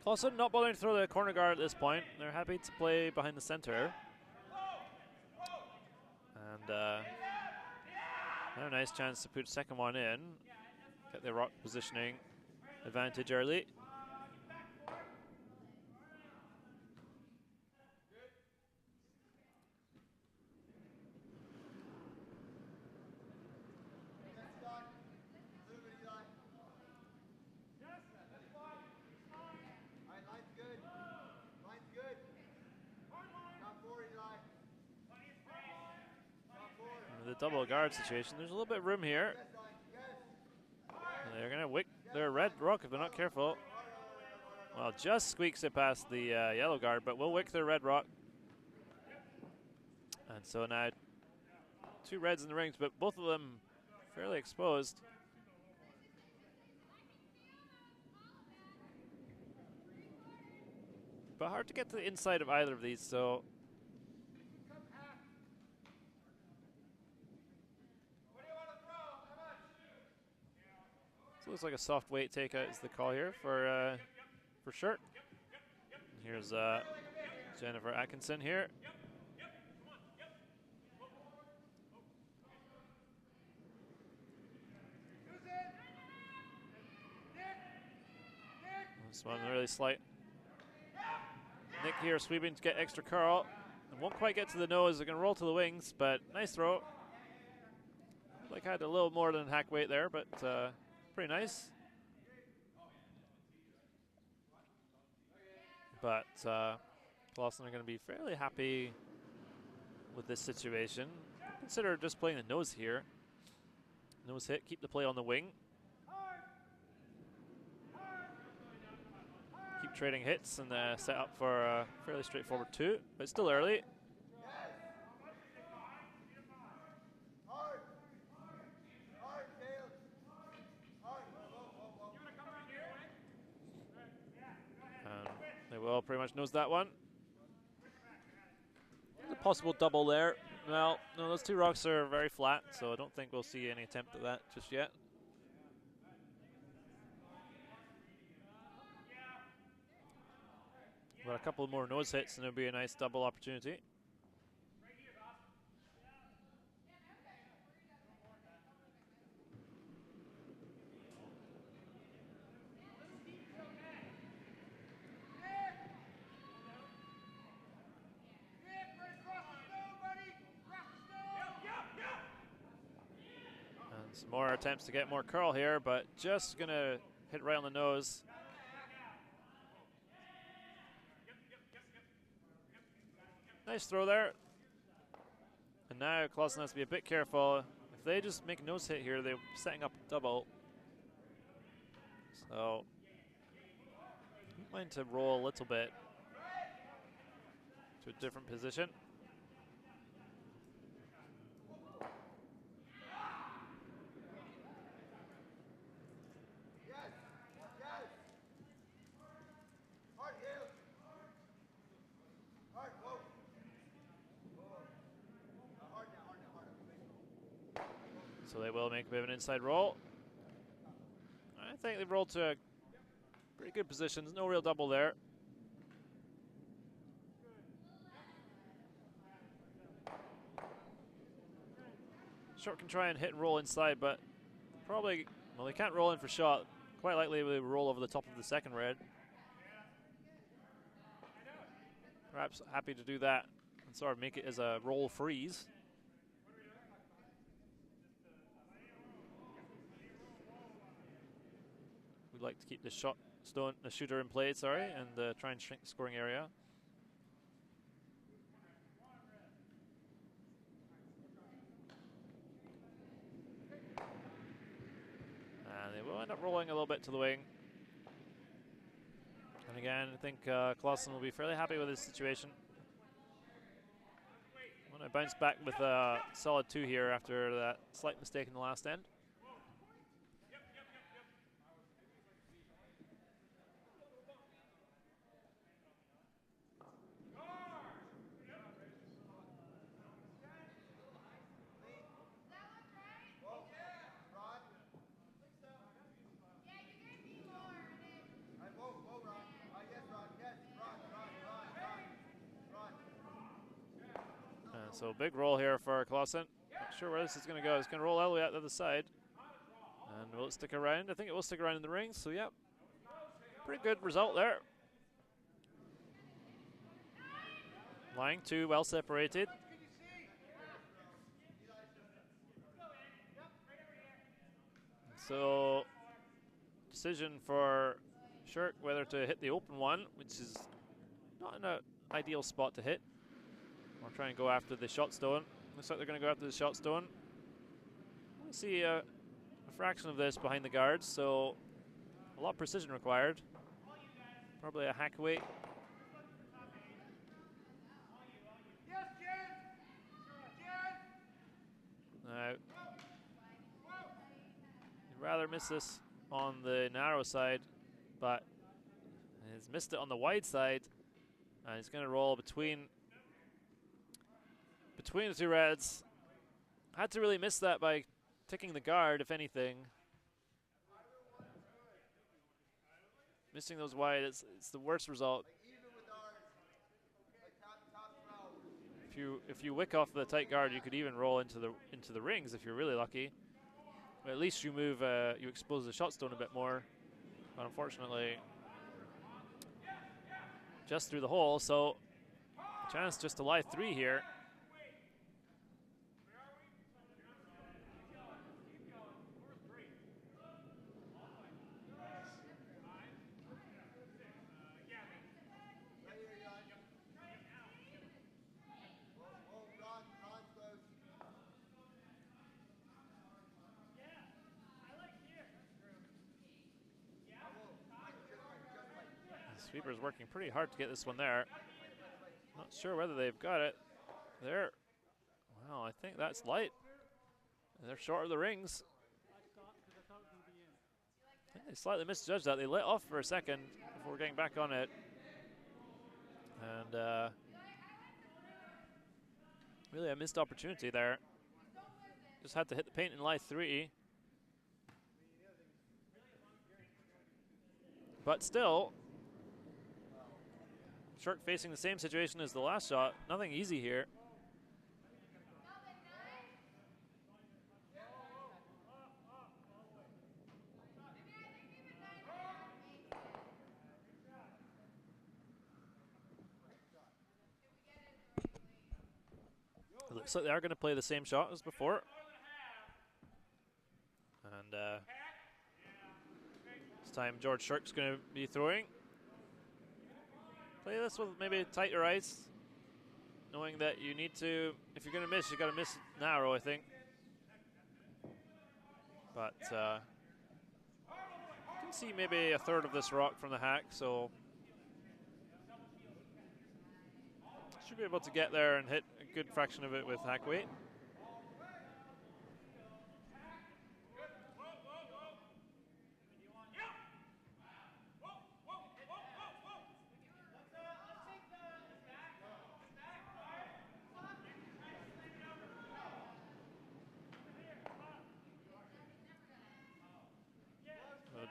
Clawson not bothering to throw the corner guard at this point. They're happy to play behind the center. And a nice chance to put second one in. Get the rock positioning advantage early. the double guard situation. There's a little bit of room here. And they're going to wick their red rock if they're not careful. Well, just squeaks it past the yellow guard, but will wick their red rock. And so now 2 reds in the rings, but both of them fairly exposed. But hard to get to the inside of either of these, so. So it looks like a soft weight takeout is the call here for Shirk. Here's Jennifer Atkinson here. This one really slight. Nick here sweeping to get extra curl. And won't quite get to the nose. They're going to roll to the wings, but nice throw. Like I had a little more than hack weight there, but pretty nice. But Clawson are going to be fairly happy with this situation. Consider just playing the nose here. Nose hit, keep the play on the wing. Keep trading hits and set up for a fairly straightforward 2, but still early. They will pretty much nose that one. There's a possible double there. Well, no, those 2 rocks are very flat, so I don't think we'll see any attempt at that just yet. But a couple more nose hits and it'll be a nice double opportunity. And some more attempts to get more curl here, but just gonna hit right on the nose. Nice throw there. And now Clawson has to be a bit careful. If they just make a nose hit here, they're setting up a double. So, mind to roll a little bit to a different position. So they will make a bit of an inside roll. I think they've rolled to pretty good positions. No real double there. Short can try and hit and roll inside, but probably, well, they can't roll in for shot. Quite likely they will roll over the top of the second red. Perhaps happy to do that and sort of make it as a roll freeze. We'd like to keep the shooter in play, and try and shrink the scoring area. And they will end up rolling a little bit to the wing. And again, I think Clawson will be fairly happy with his situation. Want to bounce back with a solid 2 here after that slight mistake in the last end. So big roll here for Clawson. Not sure where this is going to go. It's going to roll all the way out to the side. And will it stick around? I think it will stick around in the ring. So, yep. Pretty good result there. Line 2, well separated. So, decision for Shirk whether to hit the open one, which is not an ideal spot to hit. Or try and go after the shot stone. Looks like they're going to go after the shot stone. see a fraction of this behind the guards, so a lot of precision required. Probably a hack weight. You'd rather miss this on the narrow side, but he's missed it on the wide side, and he's going to roll between the two reds. Had to really miss that by ticking the guard, if anything. Missing those wide, it's the worst result. If you wick off the tight guard, you could even roll into the rings if you're really lucky. But at least you move, you expose the shot stone a bit more. But unfortunately, just through the hole. So chance just to lie 3 here. Sweeper's working pretty hard to get this one there. Not sure whether they've got it there. Well, I think that's light. They're short of the rings. I think they slightly misjudged that. They let off for a second before getting back on it. And really a missed opportunity there. Just had to hit the paint in lie 3. But still, Shirk facing the same situation as the last shot. Nothing easy here. It looks like they are going to play the same shot as before. And this time George Shirk's going to be throwing. Play this with maybe tighter ice, knowing that you need to, if you're going to miss, you got to miss narrow, I think. But you can see maybe a third of this rock from the hack, so should be able to get there and hit a good fraction of it with hack weight.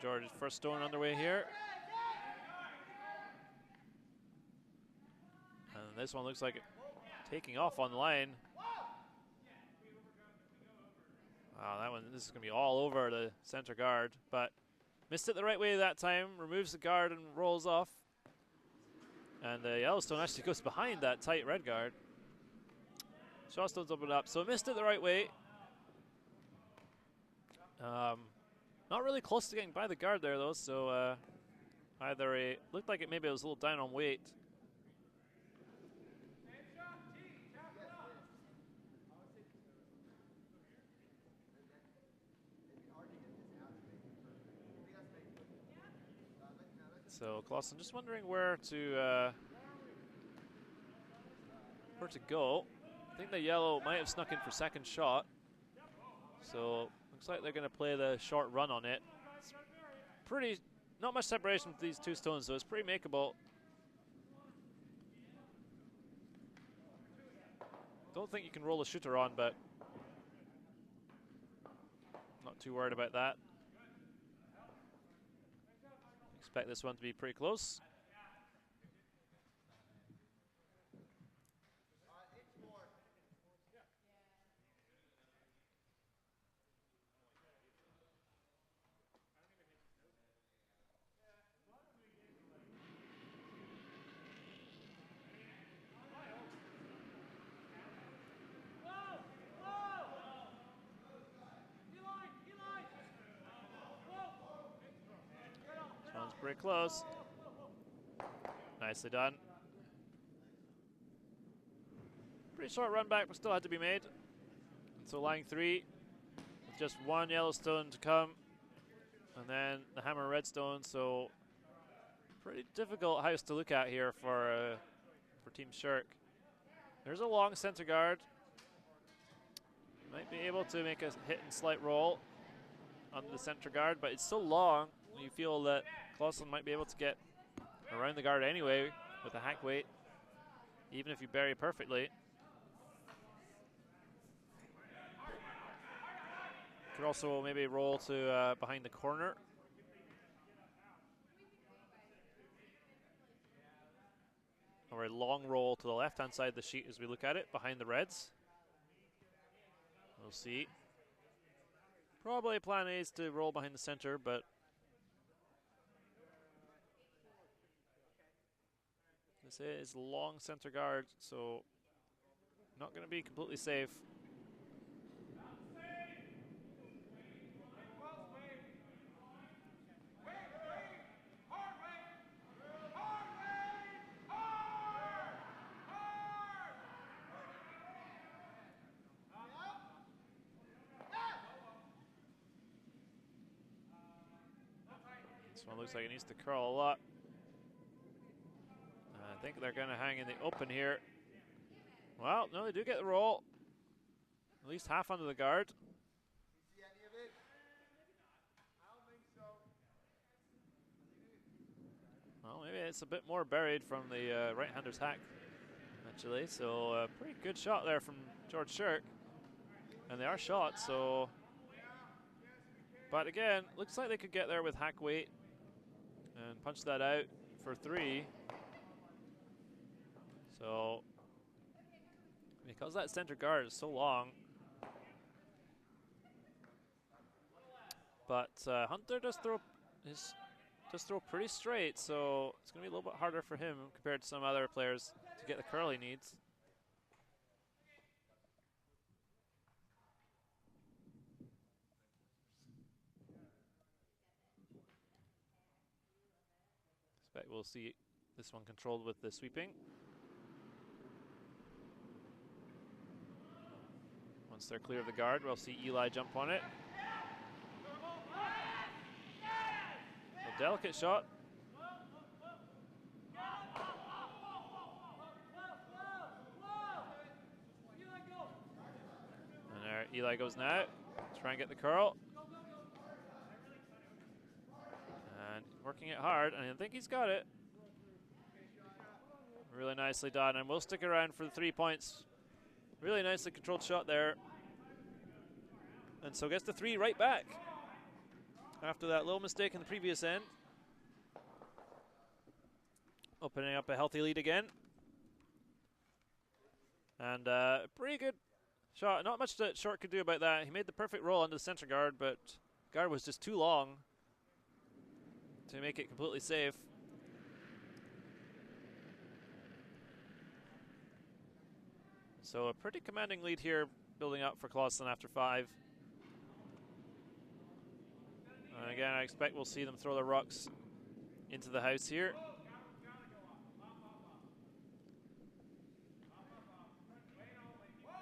George's first stone underway here. And this one looks like it taking off on the line. Wow, that one, this is going to be all over the center guard, but missed it the right way that time, removes the guard and rolls off. And the Yellowstone actually goes behind that tight red guard. Shot stone's opened up, so missed it the right way. Not really close to getting by the guard there though, so either looked like maybe it was a little down on weight. So Clawson just wondering where to go. I think the yellow might have snuck in for second shot. So looks like they're going to play the short run on it. It's pretty, not much separation with these two stones, so it's pretty makeable. Don't think you can roll a shooter on, but not too worried about that. Expect this one to be pretty close. Pretty close. Nicely done. Pretty short run back, but still had to be made. So line 3, just one yellow stone to come, and then the hammer redstone. So pretty difficult house to look at here for Team Shirk. There's a long center guard. Might be able to make a hit and slight roll on the center guard, but it's so long. You feel that Clawson might be able to get around the guard anyway with a hack weight, even if you bury perfectly. Could also maybe roll to behind the corner. Or a long roll to the left-hand side of the sheet as we look at it, behind the reds. We'll see. Probably plan A is to roll behind the center, but this is long center guard, so not going to be completely safe. This one looks like it needs to curl a lot. I think they're going to hang in the open here. Well, no, they do get the roll. At least half under the guard. Well, maybe it's a bit more buried from the right-hander's hack, actually. So pretty good shot there from George Shirk. And they are shot, so... But again, looks like they could get there with hack weight and punch that out for 3. So, because that center guard is so long, but Hunter does throw pretty straight, so it's going to be a little bit harder for him compared to some other players to get the curl he needs. Expect we'll see this one controlled with the sweeping. Once they're clear of the guard, we'll see Eli jump on it. A delicate shot. And there Eli goes now. Try and get the curl. And working it hard, and I think he's got it. Really nicely done, and we'll stick around for the 3 points. Really nicely controlled shot there. And so gets the 3 right back after that little mistake in the previous end. Opening up a healthy lead again. And pretty good shot. Not much that Short could do about that. He made the perfect roll under the center guard, but guard was just too long to make it completely safe. So a pretty commanding lead here building up for Clawson after 5. And again, I expect we'll see them throw the rocks into the house here.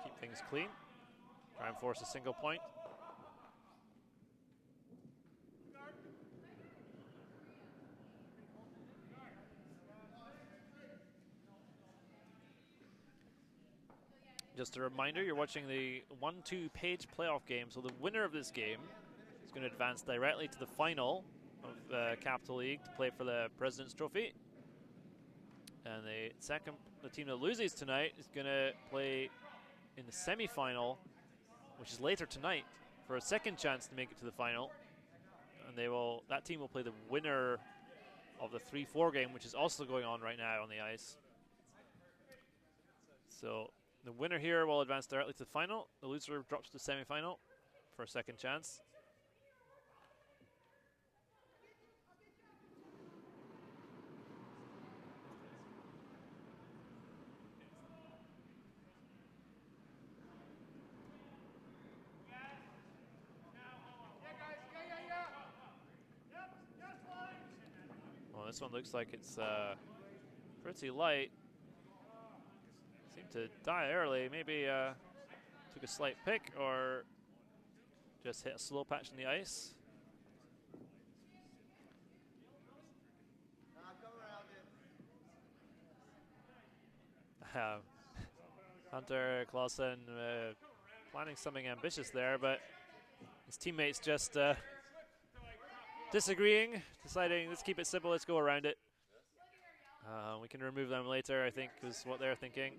Keep things clean. Try and force a single point. Just a reminder, you're watching the 1-2 page playoff game, so the winner of this game is going to advance directly to the final of the Capital League to play for the President's Trophy. And the team that loses tonight is going to play in the semi-final, which is later tonight, for a second chance to make it to the final. And that team will play the winner of the 3-4 game, which is also going on right now on the ice. So the winner here will advance directly to the final. The loser drops to the semi-final for a second chance. Well, this one looks like it's pretty light. Seemed to die early. Maybe took a slight pick or Just hit a slow patch in the ice. Hunter Clawson planning something ambitious there, but his teammates just disagreeing, deciding let's keep it simple, let's go around it. We can remove them later, I think, is what they're thinking.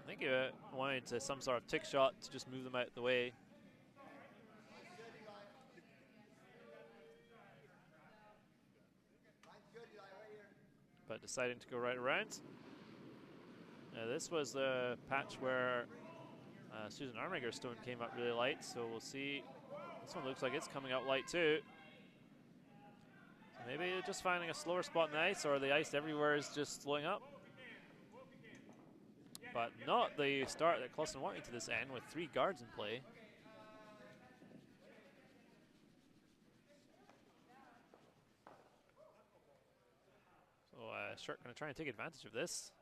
I think he wanted some sort of tick shot to just move them out of the way. But deciding to go right around. This was the patch where Susan Armiger's stone came up really light, so we'll see. This one looks like it's coming out light too. So maybe just finding a slower spot in the ice, or the ice everywhere is just slowing up. But not the start that Clawson wanted to this end with 3 guards in play. So Shirk going to try and take advantage of this.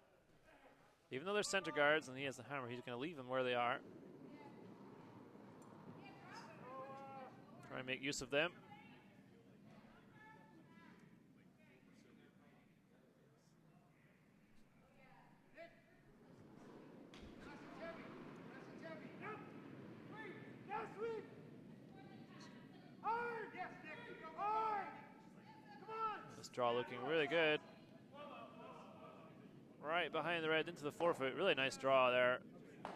Even though they're center guards and he has the hammer, he's going to leave them where they are. Try and make use of them. This draw looking really good. Right behind the red into the forefoot. Really nice draw there. So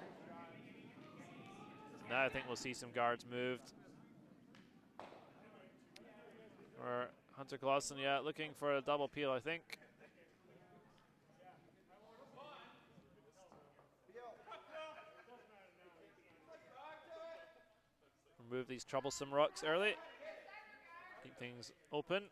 now I think we'll see some guards moved. Or Hunter Clawson, yeah, looking for a double peel, I think. Remove these troublesome rocks early. Keep things open.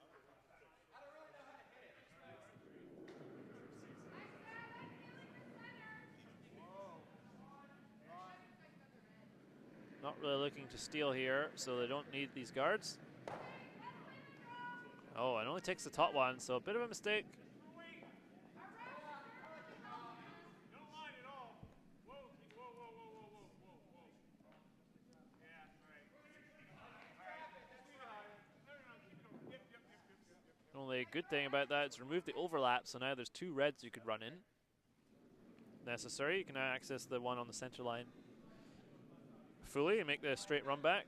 Not really looking to steal here, so they don't need these guards. Oh, it only takes the top one, so a bit of a mistake. Only good thing about that is remove the overlap, so now there's 2 reds you could run in. Necessary, you can now access the one on the center line fully and make the straight run back.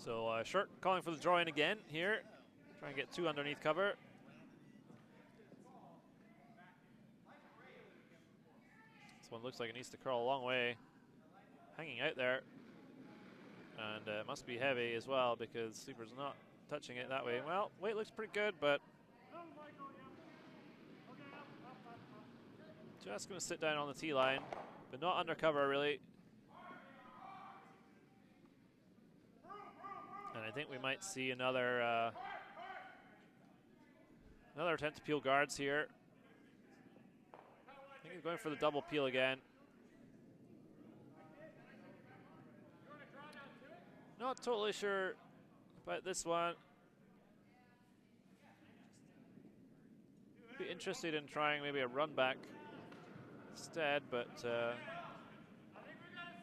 So Shirk calling for the draw in again here. Try and get 2 underneath cover. This one looks like it needs to curl a long way. Hanging out there. And it must be heavy as well because Sleeper's not touching it that way. Well, weight looks pretty good, but just going to sit down on the tee line, but not undercover really. And I think we might see another attempt to peel guards here. I think he's going for the double peel again. Not totally sure about this one. Be interested in trying maybe a run back instead, but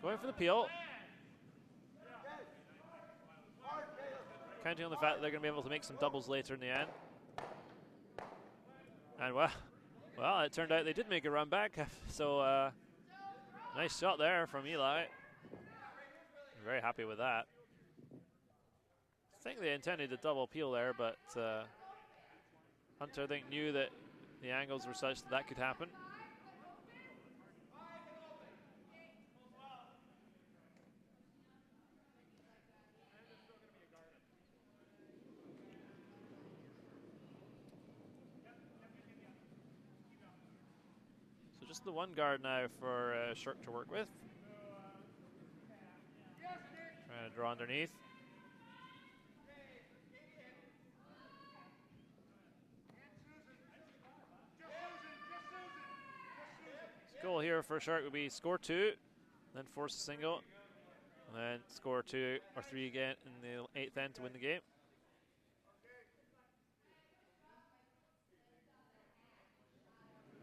going for the peel. Counting on the fact that they're going to be able to make some doubles later in the end. And well, it turned out they did make a run back. So nice shot there from Eli. I'm very happy with that. I think they intended a double peel there, but Hunter, I think, knew that the angles were such that that could happen. So just the one guard now for Shirk to work with. Trying to draw underneath. Goal here for Shirk would be score 2, then force a single, and then score 2 or 3 again in the 8th end to win the game.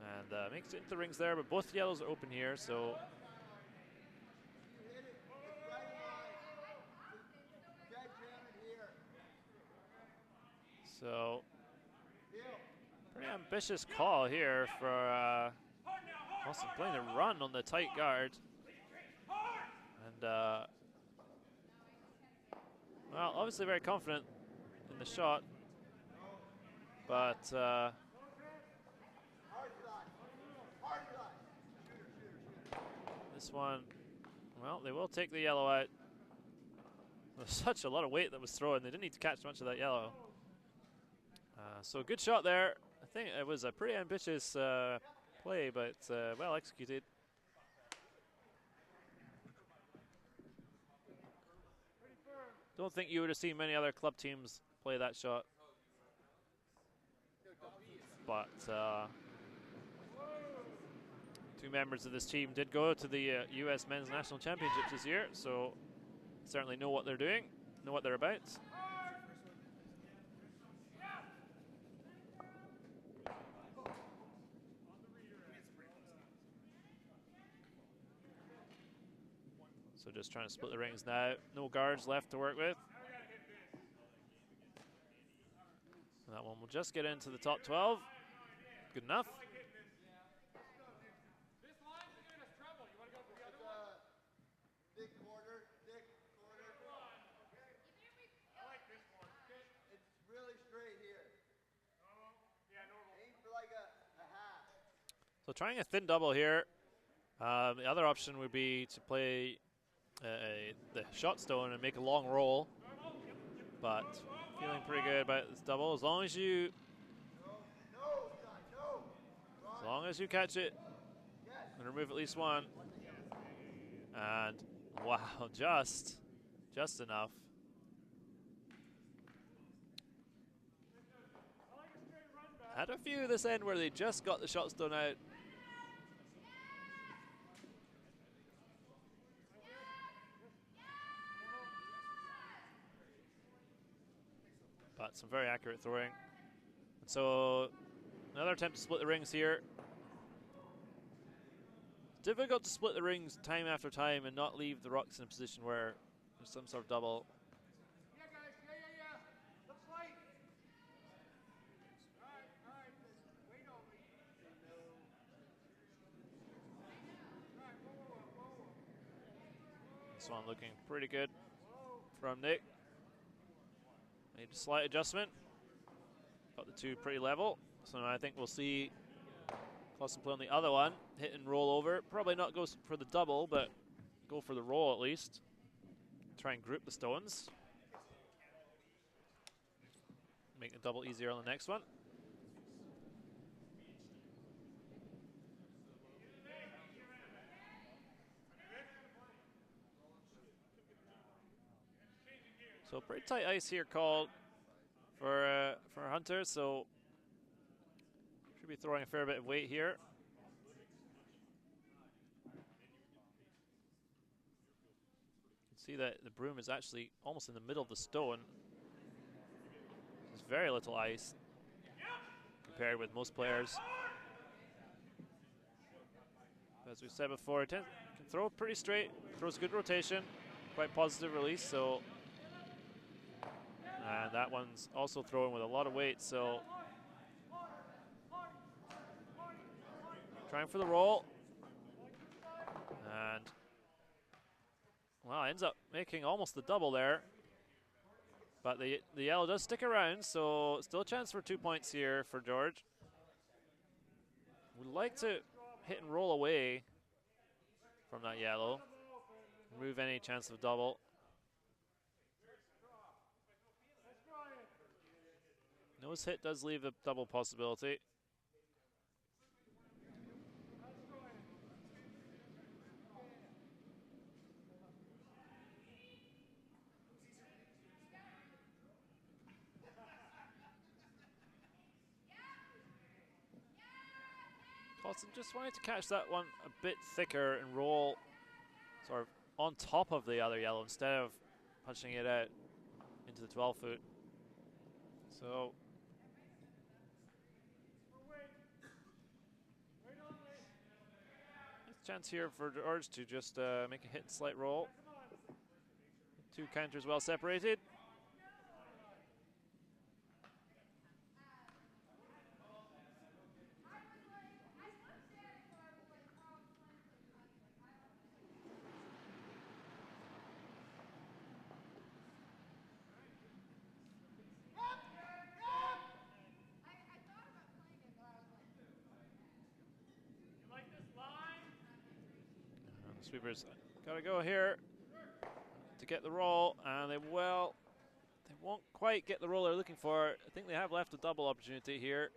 And makes it into the rings there, but both yellows are open here, so. So, pretty ambitious call here for Clawson playing a run on the tight guard. And, well, obviously very confident in the shot, but this one, well, they will take the yellow out. There's such a lot of weight that was thrown. They didn't need to catch much of that yellow. So good shot there. I think it was a pretty ambitious play, but well executed. Don't think you would have seen many other club teams play that shot. But two members of this team did go to the U.S. Men's National Championships this year, so certainly know what they're doing, know what they're about. So just trying to split the rings now. No guards left to work with. And that one will just get into the top 12. Good enough. So trying a thin double here. The other option would be to play the shot stone and make a long roll, but feeling pretty good about this double. As long as you catch it and remove at least one, and wow, just enough. Had a few this end where they just got the shot stone out. But some very accurate throwing. And so another attempt to split the rings here. It's difficult to split the rings time after time and not leave the rocks in a position where there's some sort of double. Yeah, guys. Yeah. Let's fight. All right. Wait on me. This one looking pretty good from Nick. Made a slight adjustment. Got the two pretty level. So now I think we'll see Clawson play on the other one. Hit and roll over. Probably not go for the double, but go for the roll at least. Try and group the stones. Make the double easier on the next one. So pretty tight ice here called for Hunter, so should be throwing a fair bit of weight here. You can see that the broom is actually almost in the middle of the stone. There's very little ice compared with most players. As we said before, it can throw pretty straight, throws good rotation, quite positive release, so. And that one's also throwing with a lot of weight, so. Trying for the roll. And, well, ends up making almost the double there. But the yellow does stick around, so still a chance for 2 points here for George. Would like to hit and roll away from that yellow. Remove any chance of double. Nose hit does leave a double possibility. Clawson just wanted to catch that one a bit thicker and roll sort of on top of the other yellow instead of punching it out into the 12-foot. So chance here for George to just make a hit and slight roll. Two counters well separated. And the sweepers got to go here to get the roll, and they won't quite get the roll they're looking for. I think they have left a double opportunity here.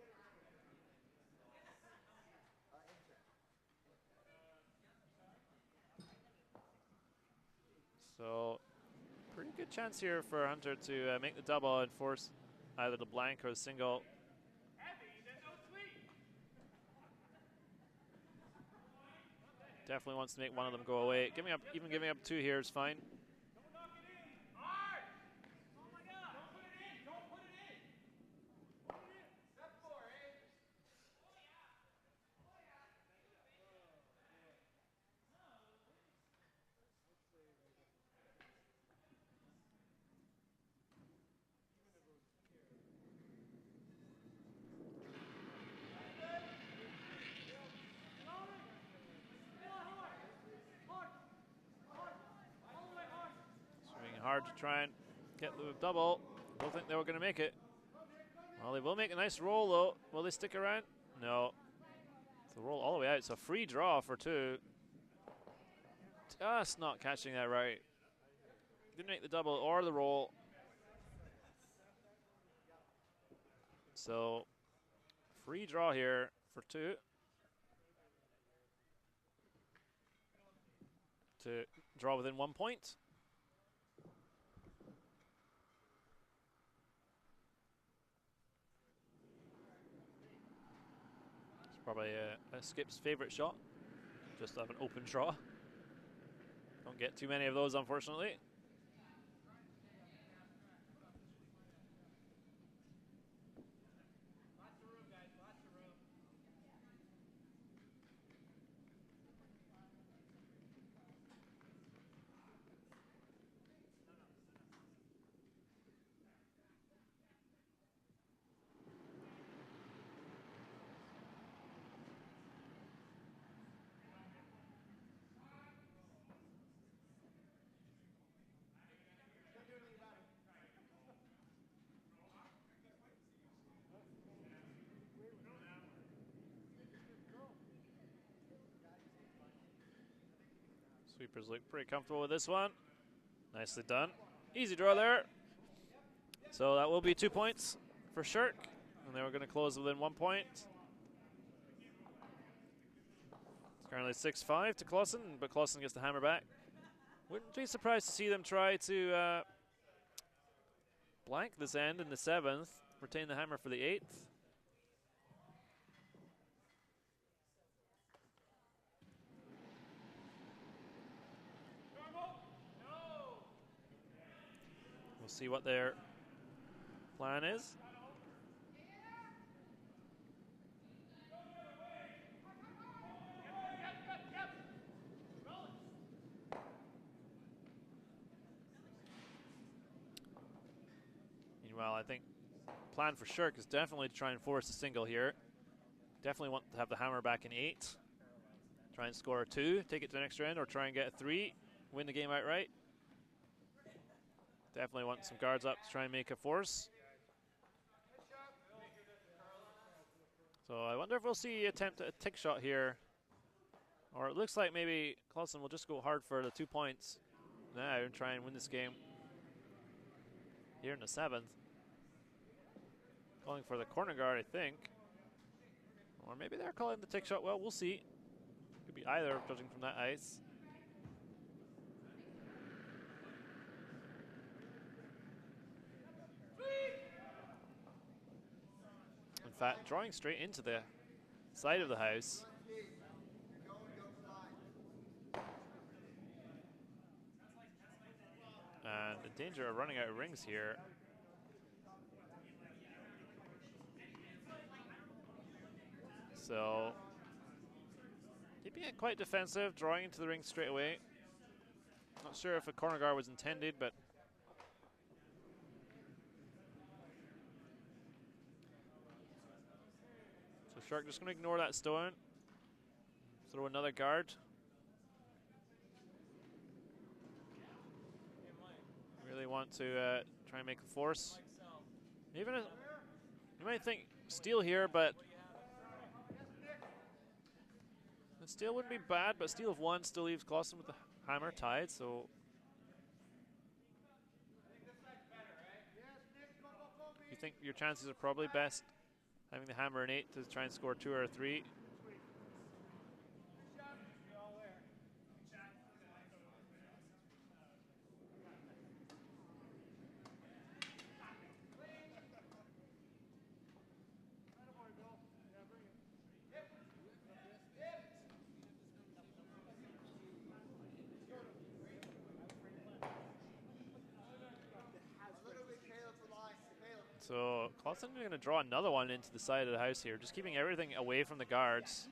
So, pretty good chance here for Hunter to make the double and force either the blank or the single. Definitely wants to make one of them go away. Even giving up two here is fine. Hard to try and get the double. Don't think they were going to make it. Well, they will make a nice roll though. Will they stick around? No. So roll all the way out. So free draw for two. Just not catching that right. Didn't make the double or the roll. So free draw here for two. To draw within 1 point. Probably a Skip's favorite shot, just have an open draw. Don't get too many of those, unfortunately. Lots of room, guys, lots of room. Sweepers look pretty comfortable with this one. Nicely done. Easy draw there. So that will be 2 points for Shirk. And they were going to close within 1 point. It's currently 6-5 to Clawson, but Clawson gets the hammer back. Wouldn't be surprised to see them try to blank this end in the 7th, retain the hammer for the 8th. We'll see what their plan is. Meanwhile, I think plan for Shirk is definitely to try and force a single here. Definitely want to have the hammer back in 8. Try and score a 2, take it to the next round, or try and get a 3, win the game outright. Definitely want some guards up to try and make a force. So I wonder if we'll see attempt a tick shot here. Or it looks like maybe Clawson will just go hard for the 2 points now and try and win this game here in the 7th. Calling for the corner guard, I think. Or maybe they're calling the tick shot. Well, we'll see. Could be either, judging from that ice. In fact, drawing straight into the side of the house. And in danger of running out of rings here. So Keeping it quite defensive, drawing into the ring straight away. Not sure if a corner guard was intended, but so Shirk just going to ignore that stone. Throw another guard. Really want to try and make a force. Even if, you might think steal here, but the steal wouldn't be bad, but steal of one still leaves Clawson with the hammer tied, so you think your chances are probably best having the hammer and 8 to try and score 2 or 3. So Clawson is going to draw another one into the side of the house here, just keeping everything away from the guards.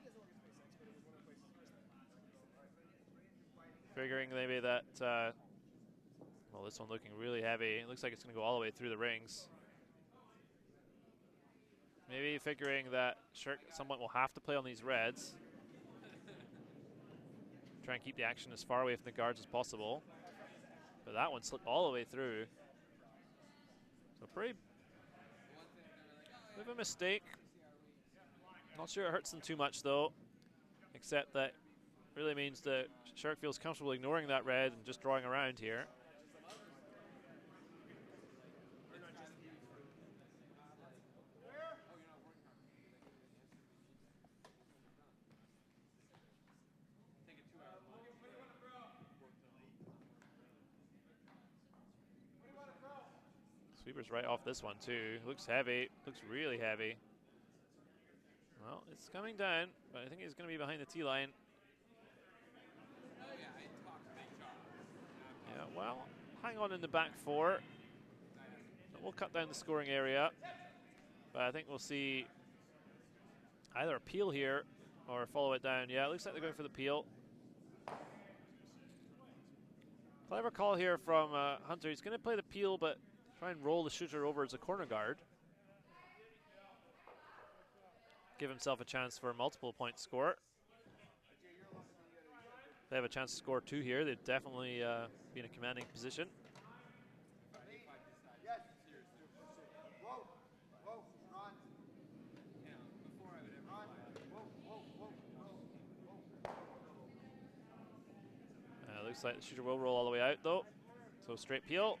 Figuring maybe that, well, this one looking really heavy. It looks like it's going to go all the way through the rings. Maybe figuring that Shirk someone will have to play on these reds. Try and keep the action as far away from the guards as possible. But that one slipped all the way through. So pretty bit of a mistake. Not sure it hurts them too much though, except that really means that Shirk feels comfortable ignoring that red and just drawing around here. Sweeper's right off this one too. Looks heavy, looks really heavy. Well, it's coming down, but I think he's going to be behind the tee line. Yeah, well, hang on in the back 4. We'll cut down the scoring area, but I think we'll see either a peel here or follow it down. Yeah, it looks like they're going for the peel. Clever call here from Hunter. He's going to play the peel, but try and roll the shooter over as a corner guard. Give himself a chance for a multiple point score. They have a chance to score 2 here. They'd definitely be in a commanding position. Looks like the shooter will roll all the way out though. So straight peel.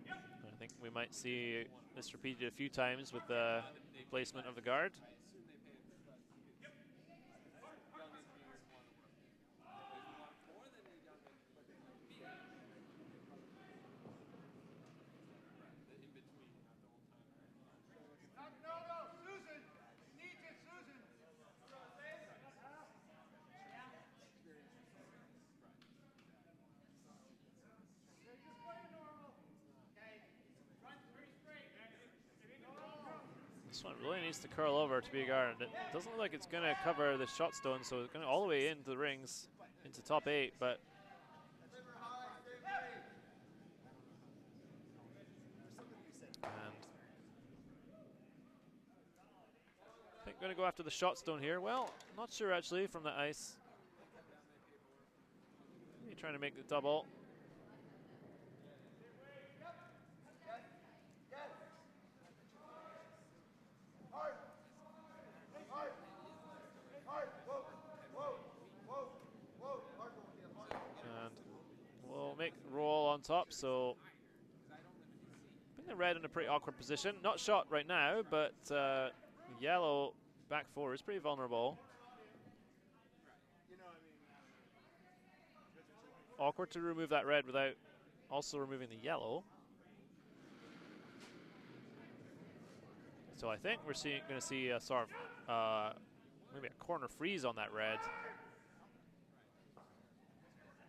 I think we might see this repeated a few times with the placement of the guard. This one really needs to curl over to be a guard. It doesn't look like it's going to cover the shot stone, so it's going all the way into the rings, into top 8, but and I think going to go after the shot stone here. Well, not sure actually from the ice. Maybe trying to make the double. Make roll on top, so putting the red in a pretty awkward position. Not shot right now, but yellow back 4 is pretty vulnerable. Awkward to remove that red without also removing the yellow. So I think we're going to see a sort of maybe a corner freeze on that red,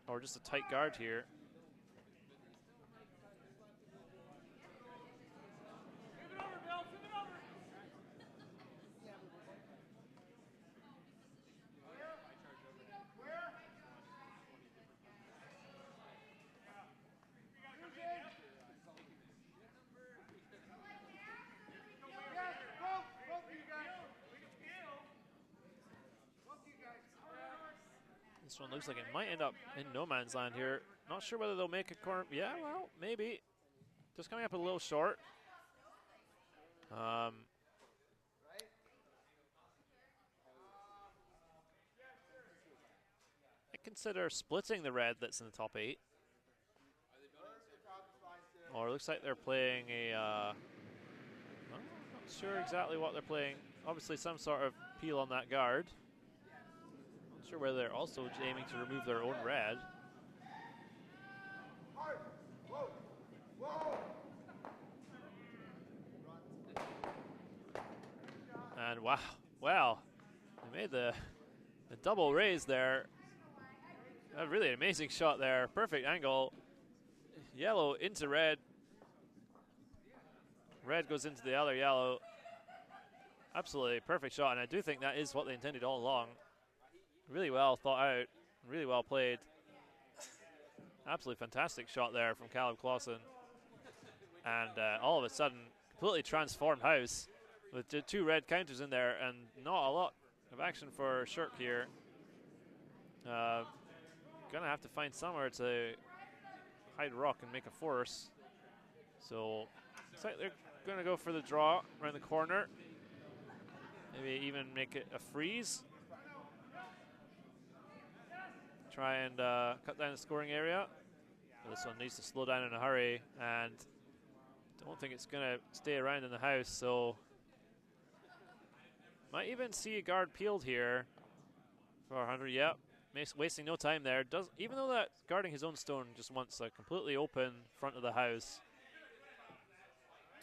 or just a tight guard here. This one looks like it might end up in no man's land here. Not sure whether they'll make a corner. Yeah, well, maybe. Just coming up a little short. I consider splitting the red that's in the top 8. Or it looks like they're playing a... I'm not sure exactly what they're playing. Obviously some sort of peel on that guard. Not sure whether they're also aiming to remove their own red. And wow, they made the double raise there. A really amazing shot there, perfect angle. Yellow into red. Red goes into the other yellow. Absolutely perfect shot, and I do think that is what they intended all along. Really well thought out, really well played. Absolutely fantastic shot there from Clawson. And all of a sudden, completely transformed house with 2 red counters in there, and not a lot of action for Shirk here. Gonna have to find somewhere to hide rock and make a force. So looks like they're gonna go for the draw around the corner. Maybe even make it a freeze. Try and cut down the scoring area. But this one needs to slow down in a hurry, and don't think it's gonna stay around in the house, so might even see a guard peeled here for 100. Yep, wasting no time there. Even though that guarding his own stone just wants a completely open front of the house.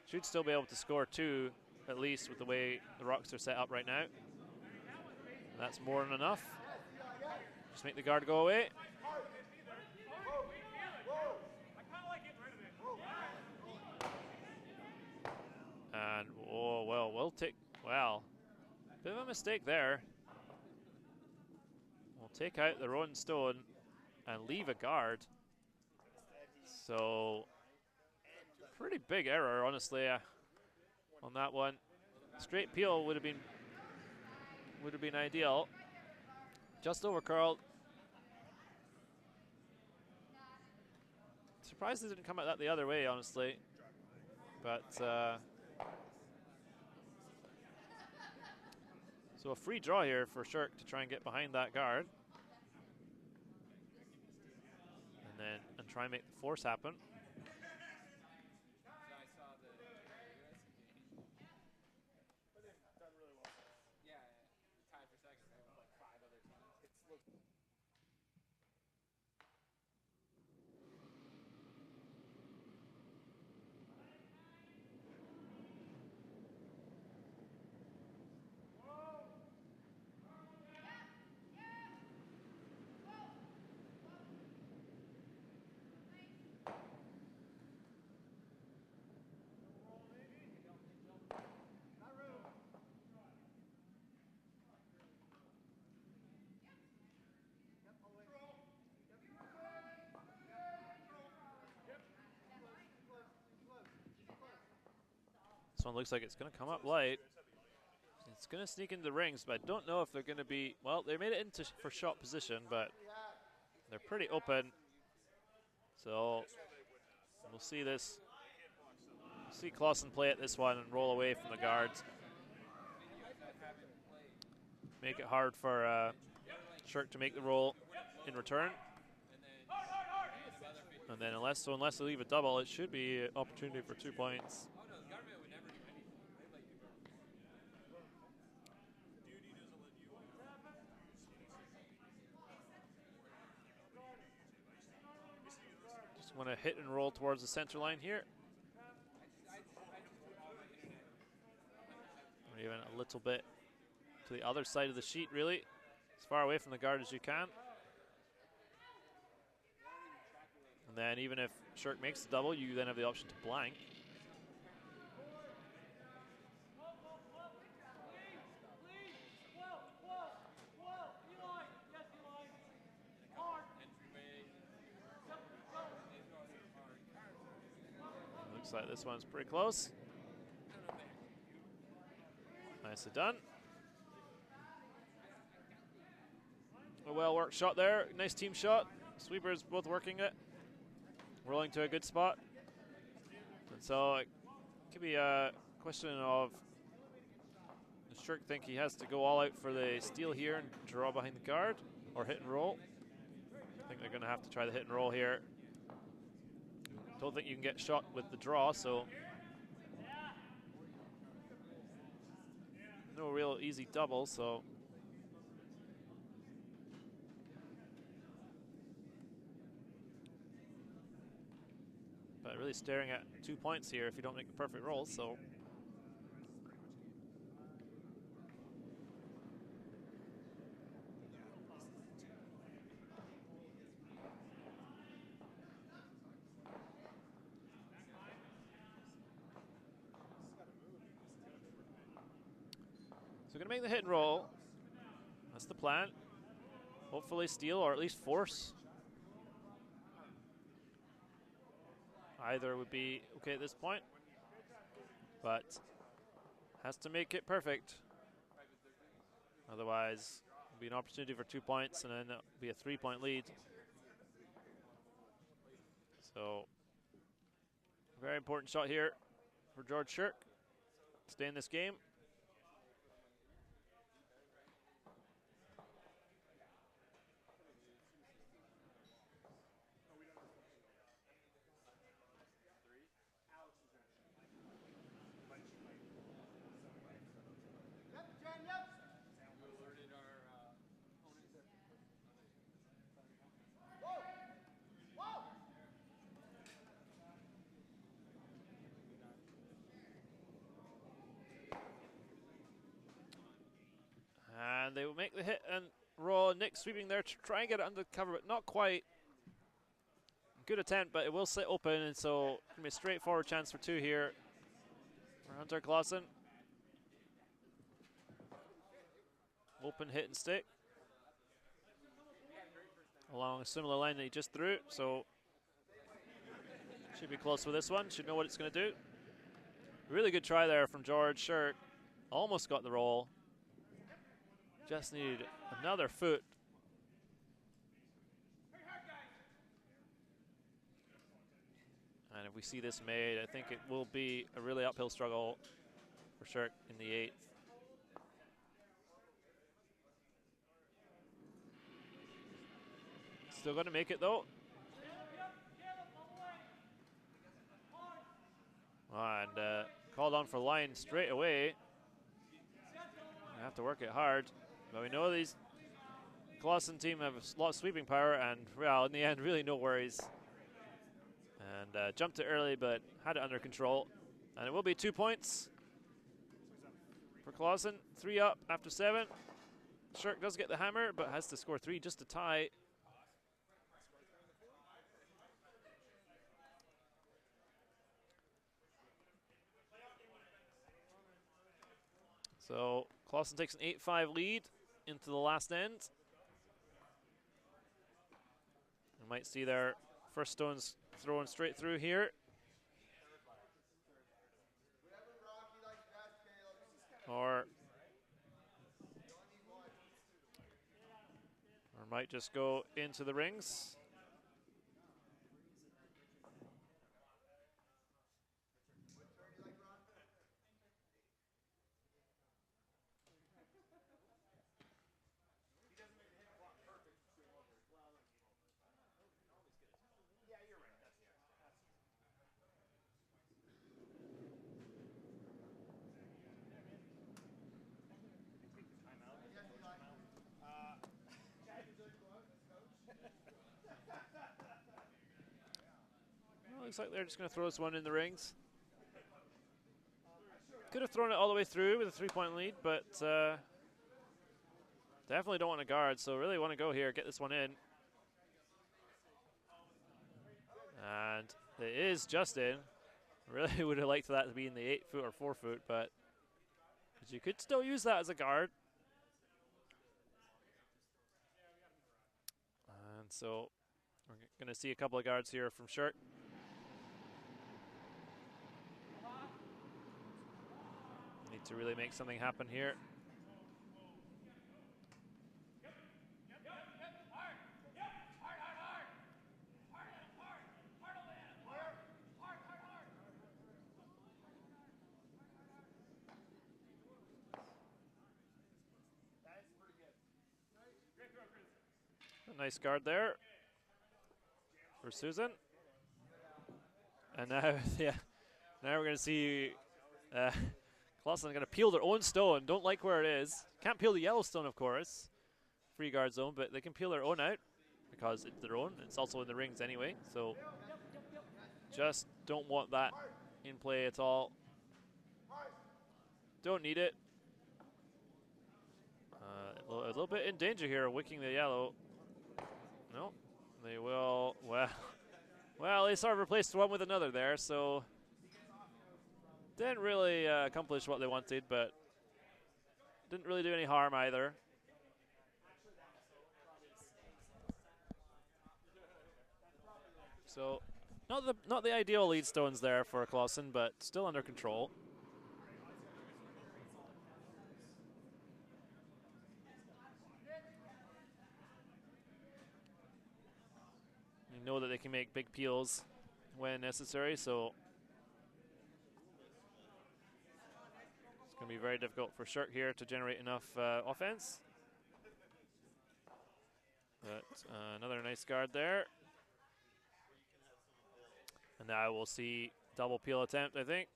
Should still be able to score 2, at least with the way the rocks are set up right now. That's more than enough. Just make the guard go away. And, oh, well, we'll take, well, bit of a mistake there. We'll take out the Rowan Stone and leave a guard. So, pretty big error, honestly, on that one. Straight peel would have been ideal. Just over curled. Surprised it didn't come out that the other way, honestly. But so a free draw here for Shirk to try and get behind that guard. And try and make the force happen. This one looks like it's going to come up light. It's going to sneak into the rings, but I don't know if they're going to be, well, they made it into for shot position, but they're pretty open. So we'll see this. We'll see Clawson play at this one and roll away from the guards. Make it hard for Shirk to make the roll in return. And then unless they leave a double, it should be an opportunity for 2 points. Just want to hit and roll towards the center line here. Or even a little bit to the other side of the sheet, really. As far away from the guard as you can. And then even if Shirk makes the double, you then have the option to blank. Looks like this one's pretty close. Nicely done. A well-worked shot there. Nice team shot. Sweepers both working it. Rolling to a good spot. And so it could be a question of does Shirk think he has to go all out for the steal here and draw behind the guard, or hit and roll? I think they're going to have to try the hit and roll here. Don't think you can get shot with the draw, so no real easy double, so but really staring at 2 points here if you don't make the perfect rolls, so we're going to make the hit and roll. That's the plan. Hopefully steal, or at least force. Either would be okay at this point, but has to make it perfect. Otherwise, it'll be an opportunity for 2 points, and then it'll be a 3-point lead. So, very important shot here for George Shirk. Stay in this game. And they will make the hit and roll. Nick sweeping there to try and get it under cover, but not quite. Good attempt, but it will sit open, and so going to be a straightforward chance for 2 here for Hunter Clawson. Open hit and stick along a similar line that he just threw, so should be close with this one. Should know what it's going to do. Really good try there from George Shirk. Almost got the roll. Just needed another foot. And if we see this made, I think it will be a really uphill struggle for Shirk in the 8th. Still going to make it though. And called on for line straight away. I have to work it hard. But we know these Clawson team have a lot of sweeping power, and well, in the end, really no worries. And jumped it early, but had it under control. And it will be 2 points for Clawson. 3 up after 7. Shirk does get the hammer, but has to score 3 just to tie. So Clawson takes an 8-5 lead into the last end. You might see their first stones thrown straight through here. Or might just go into the rings. Looks like they're just going to throw this one in the rings. Could have thrown it all the way through with a 3-point lead, but definitely don't want to guard, so really want to go here, get this one in. And it is just in. Really would have liked that to be in the 8-foot or 4-foot, but you could still use that as a guard. And so we're going to see a couple of guards here from Shirk. Need to really make something happen here. Nice guard there for Susan. And now, yeah, now we're going to see Clawson going to peel their own stone. Don't like where it is. Can't peel the yellow stone, of course. Free guard zone, but they can peel their own out because it's their own. It's also in the rings anyway, so just don't want that in play at all. Don't need it. A little bit in danger here, wicking the yellow. No, they will. Well, they sort of replaced one with another there, so didn't really accomplish what they wanted, but didn't really do any harm either. So, not the ideal lead stones there for Clawson, but still under control. You know that they can make big peels when necessary, so it's going to be very difficult for Shirk here to generate enough offense. But another nice guard there. And now we'll see double peel attempt, I think.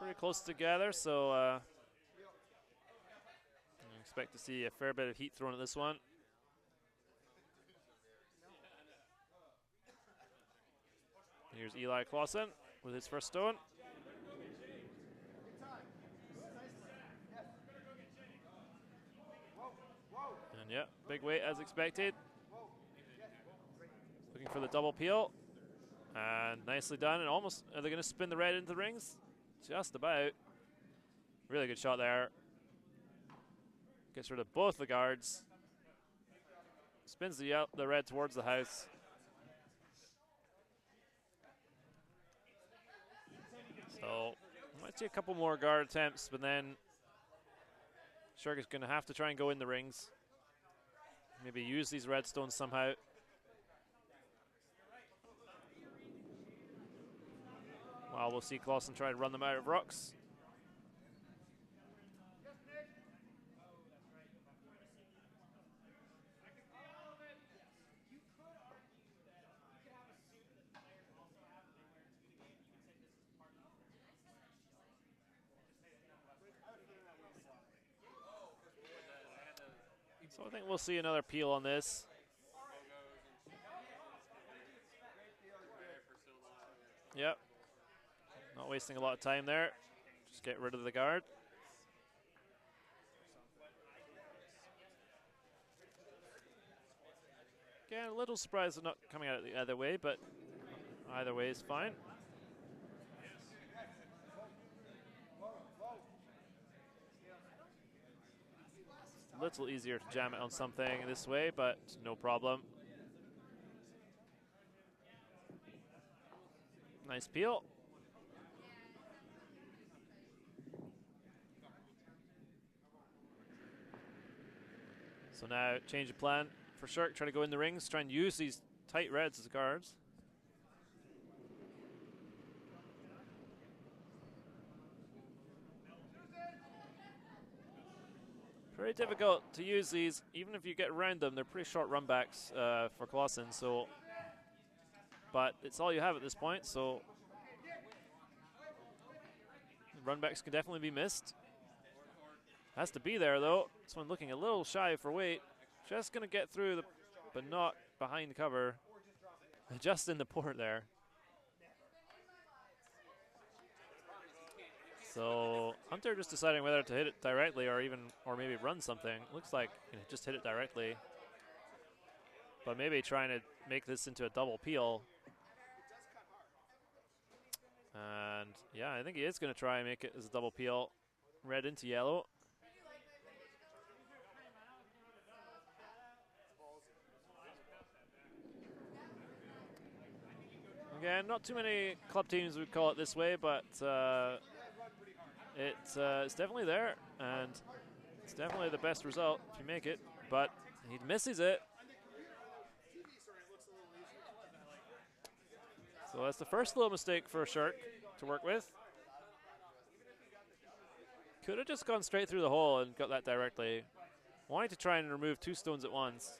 Pretty close together, so I expect to see a fair bit of heat thrown at this one. Here's Eli Clawson with his first stone. And yeah, big weight as expected. Looking for the double peel. And nicely done. And almost, are they going to spin the red into the rings? Just about. Really good shot there. Gets rid of both the guards. Spins the red towards the house. So, might see a couple more guard attempts, but then Shirk is going to have to try and go in the rings. Maybe use these red stones somehow. Well, we'll see Clawson try to run them out of rocks. So I think we'll see another peel on this. Yep. Not wasting a lot of time there. Just get rid of the guard. Again, a little surprised they're not coming out the other way, but either way is fine. A little easier to jam it on something this way, but no problem. Nice peel. So now change of plan for Shirk, try to go in the rings, try and use these tight reds as guards. Very difficult to use these, even if you get around them. They're pretty short runbacks for Clawson, so. But it's all you have at this point, so. Runbacks can definitely be missed. Has to be there though. This one looking a little shy for weight. Just gonna get through, but not behind cover. Just in the port there. So Hunter just deciding whether to hit it directly or maybe run something. Looks like just hit it directly. But maybe trying to make this into a double peel. And yeah, I think he is going to try and make it as a double peel. Red into yellow. Again, not too many club teams would call it this way, but it's definitely there, and it's definitely the best result if you make it, but he misses it. So that's the first little mistake for Shirk to work with. Could have just gone straight through the hole and got that directly. Wanting to try and remove 2 stones at once.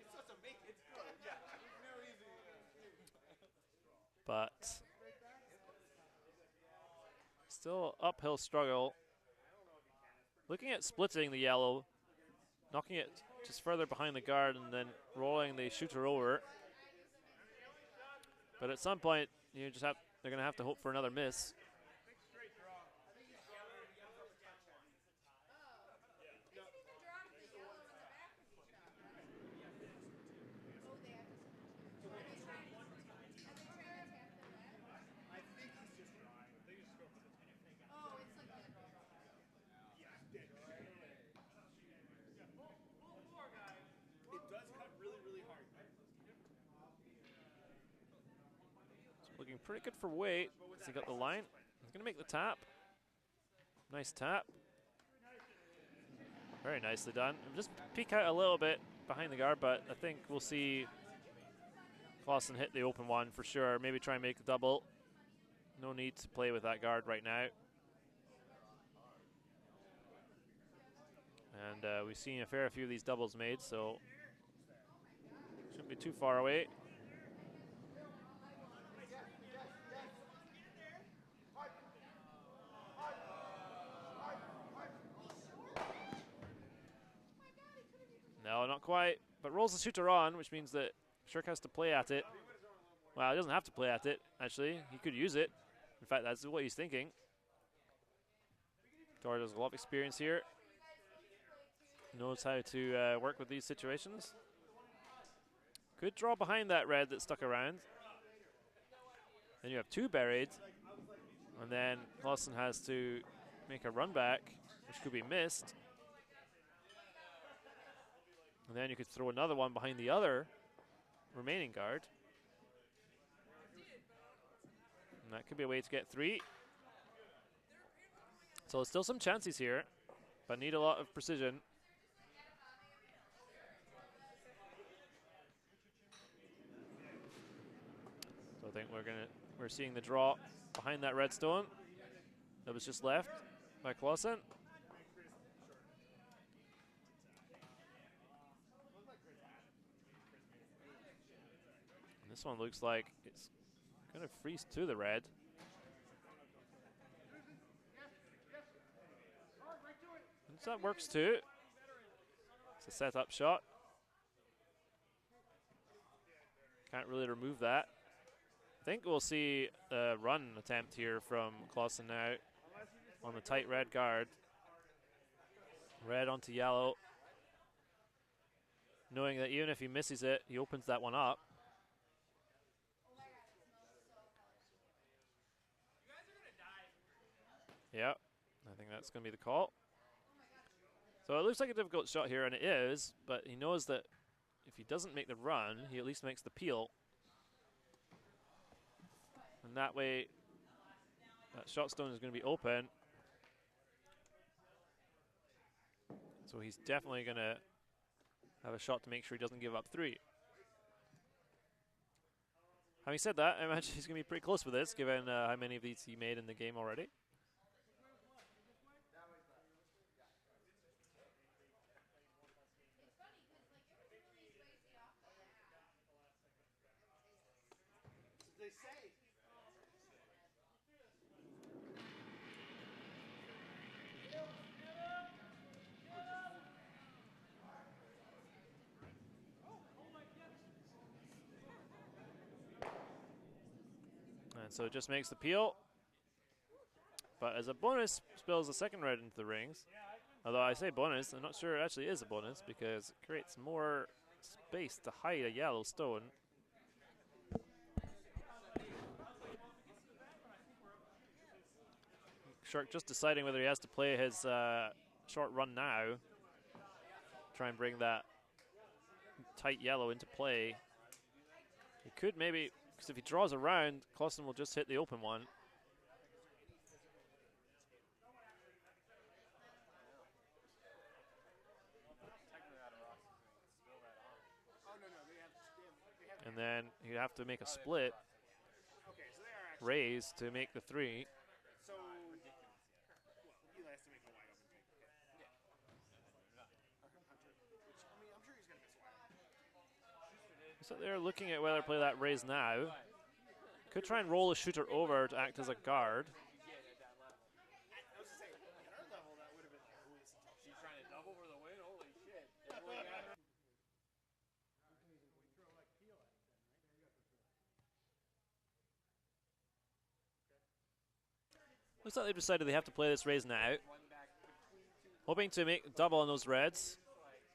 But still uphill struggle. Looking at splitting the yellow, knocking it just further behind the guard and then rolling the shooter over. But at some point, they're going to have to hope for another miss. Looking pretty good for weight. He got the line. He's going to make the tap. Nice tap. Very nicely done. Just peek out a little bit behind the guard, but I think we'll see Clawson hit the open one for sure. Maybe try and make a double. No need to play with that guard right now. And we've seen a fair few of these doubles made, so shouldn't be too far away. No, not quite. But rolls the shooter on, which means that Shirk has to play at it. Well, he doesn't have to play at it, actually. He could use it. In fact, that's what he's thinking. Dora has a lot of experience here. Knows how to work with these situations. Good draw behind that red that stuck around. Then you have 2 buried. And then Clawson has to make a run back, which could be missed. And then you could throw another one behind the other remaining guard. And that could be a way to get 3. So there's still some chances here, but need a lot of precision. So I think we're seeing the draw behind that red stone that was just left by Clawson. This one looks like it's going to freeze to the red. And that works too. It's a set-up shot. Can't really remove that. I think we'll see a run attempt here from Clawson now on the tight red guard. Red onto yellow. Knowing that even if he misses it, he opens that one up. Yeah, I think that's going to be the call. So it looks like a difficult shot here, and it is, but he knows that if he doesn't make the run, he at least makes the peel. And that way, that shot stone is going to be open. So he's definitely going to have a shot to make sure he doesn't give up 3. Having said that, I imagine he's going to be pretty close with this, given how many of these he made in the game already. And so it just makes the peel. But as a bonus, spills the second red into the rings. Although I say bonus, I'm not sure it actually is a bonus because it creates more space to hide a yellow stone. Shirk just deciding whether he has to play his short run now. Try and bring that tight yellow into play. He could maybe, because if he draws around, Clawson will just hit the open one. And then you have to make a split raise to make the 3. So they're looking at whether to play that raise now. Could try and roll a shooter over to act as a guard. Looks like they've decided they have to play this raise now. Hoping to make double on those reds.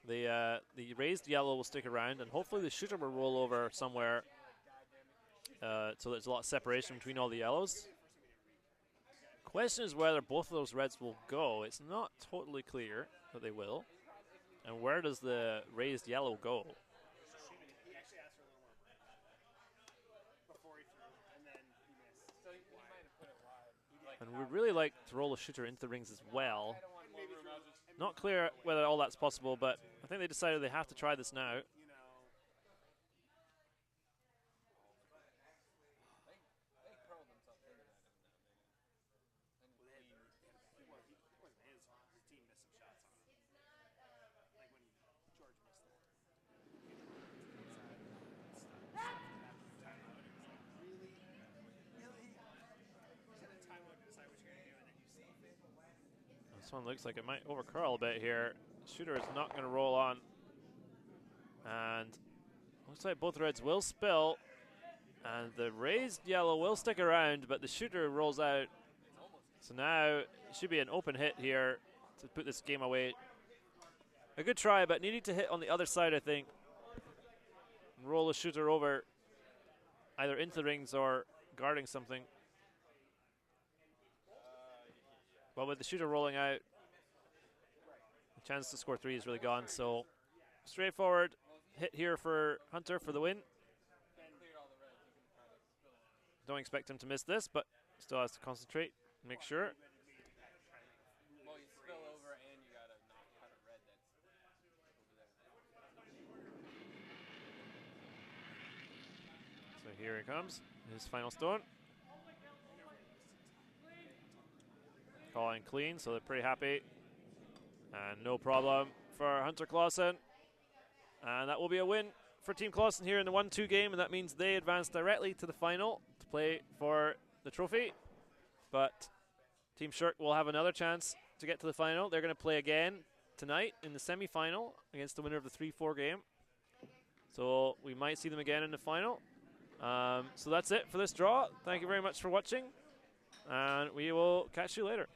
The raised yellow will stick around, and hopefully the shooter will roll over somewhere so there's a lot of separation between all the yellows. Question is whether both of those reds will go. It's not totally clear that they will. And where does the raised yellow go? And we'd really like to roll a shooter into the rings as well. Not clear whether all that's possible, but I think they decided they have to try this now. This one looks like it might overcurl a bit here. Shooter is not going to roll on. And looks like both reds will spill. And the raised yellow will stick around, but the shooter rolls out. So now it should be an open hit here to put this game away. A good try, but needing to hit on the other side, I think. And roll the shooter over either into the rings or guarding something. But with the shooter rolling out, the chance to score 3 is really gone. So straightforward hit here for Hunter for the win. Don't expect him to miss this, but still has to concentrate, make sure. So here he comes, his final stone. Calling clean, so they're pretty happy. And no problem for Hunter Clawson. And that will be a win for Team Clawson here in the 1-2 game, and that means they advance directly to the final to play for the trophy. But Team Shirk will have another chance to get to the final. They're going to play again tonight in the semi-final against the winner of the 3-4 game. So we might see them again in the final. So that's it for this draw. Thank you very much for watching, and we will catch you later.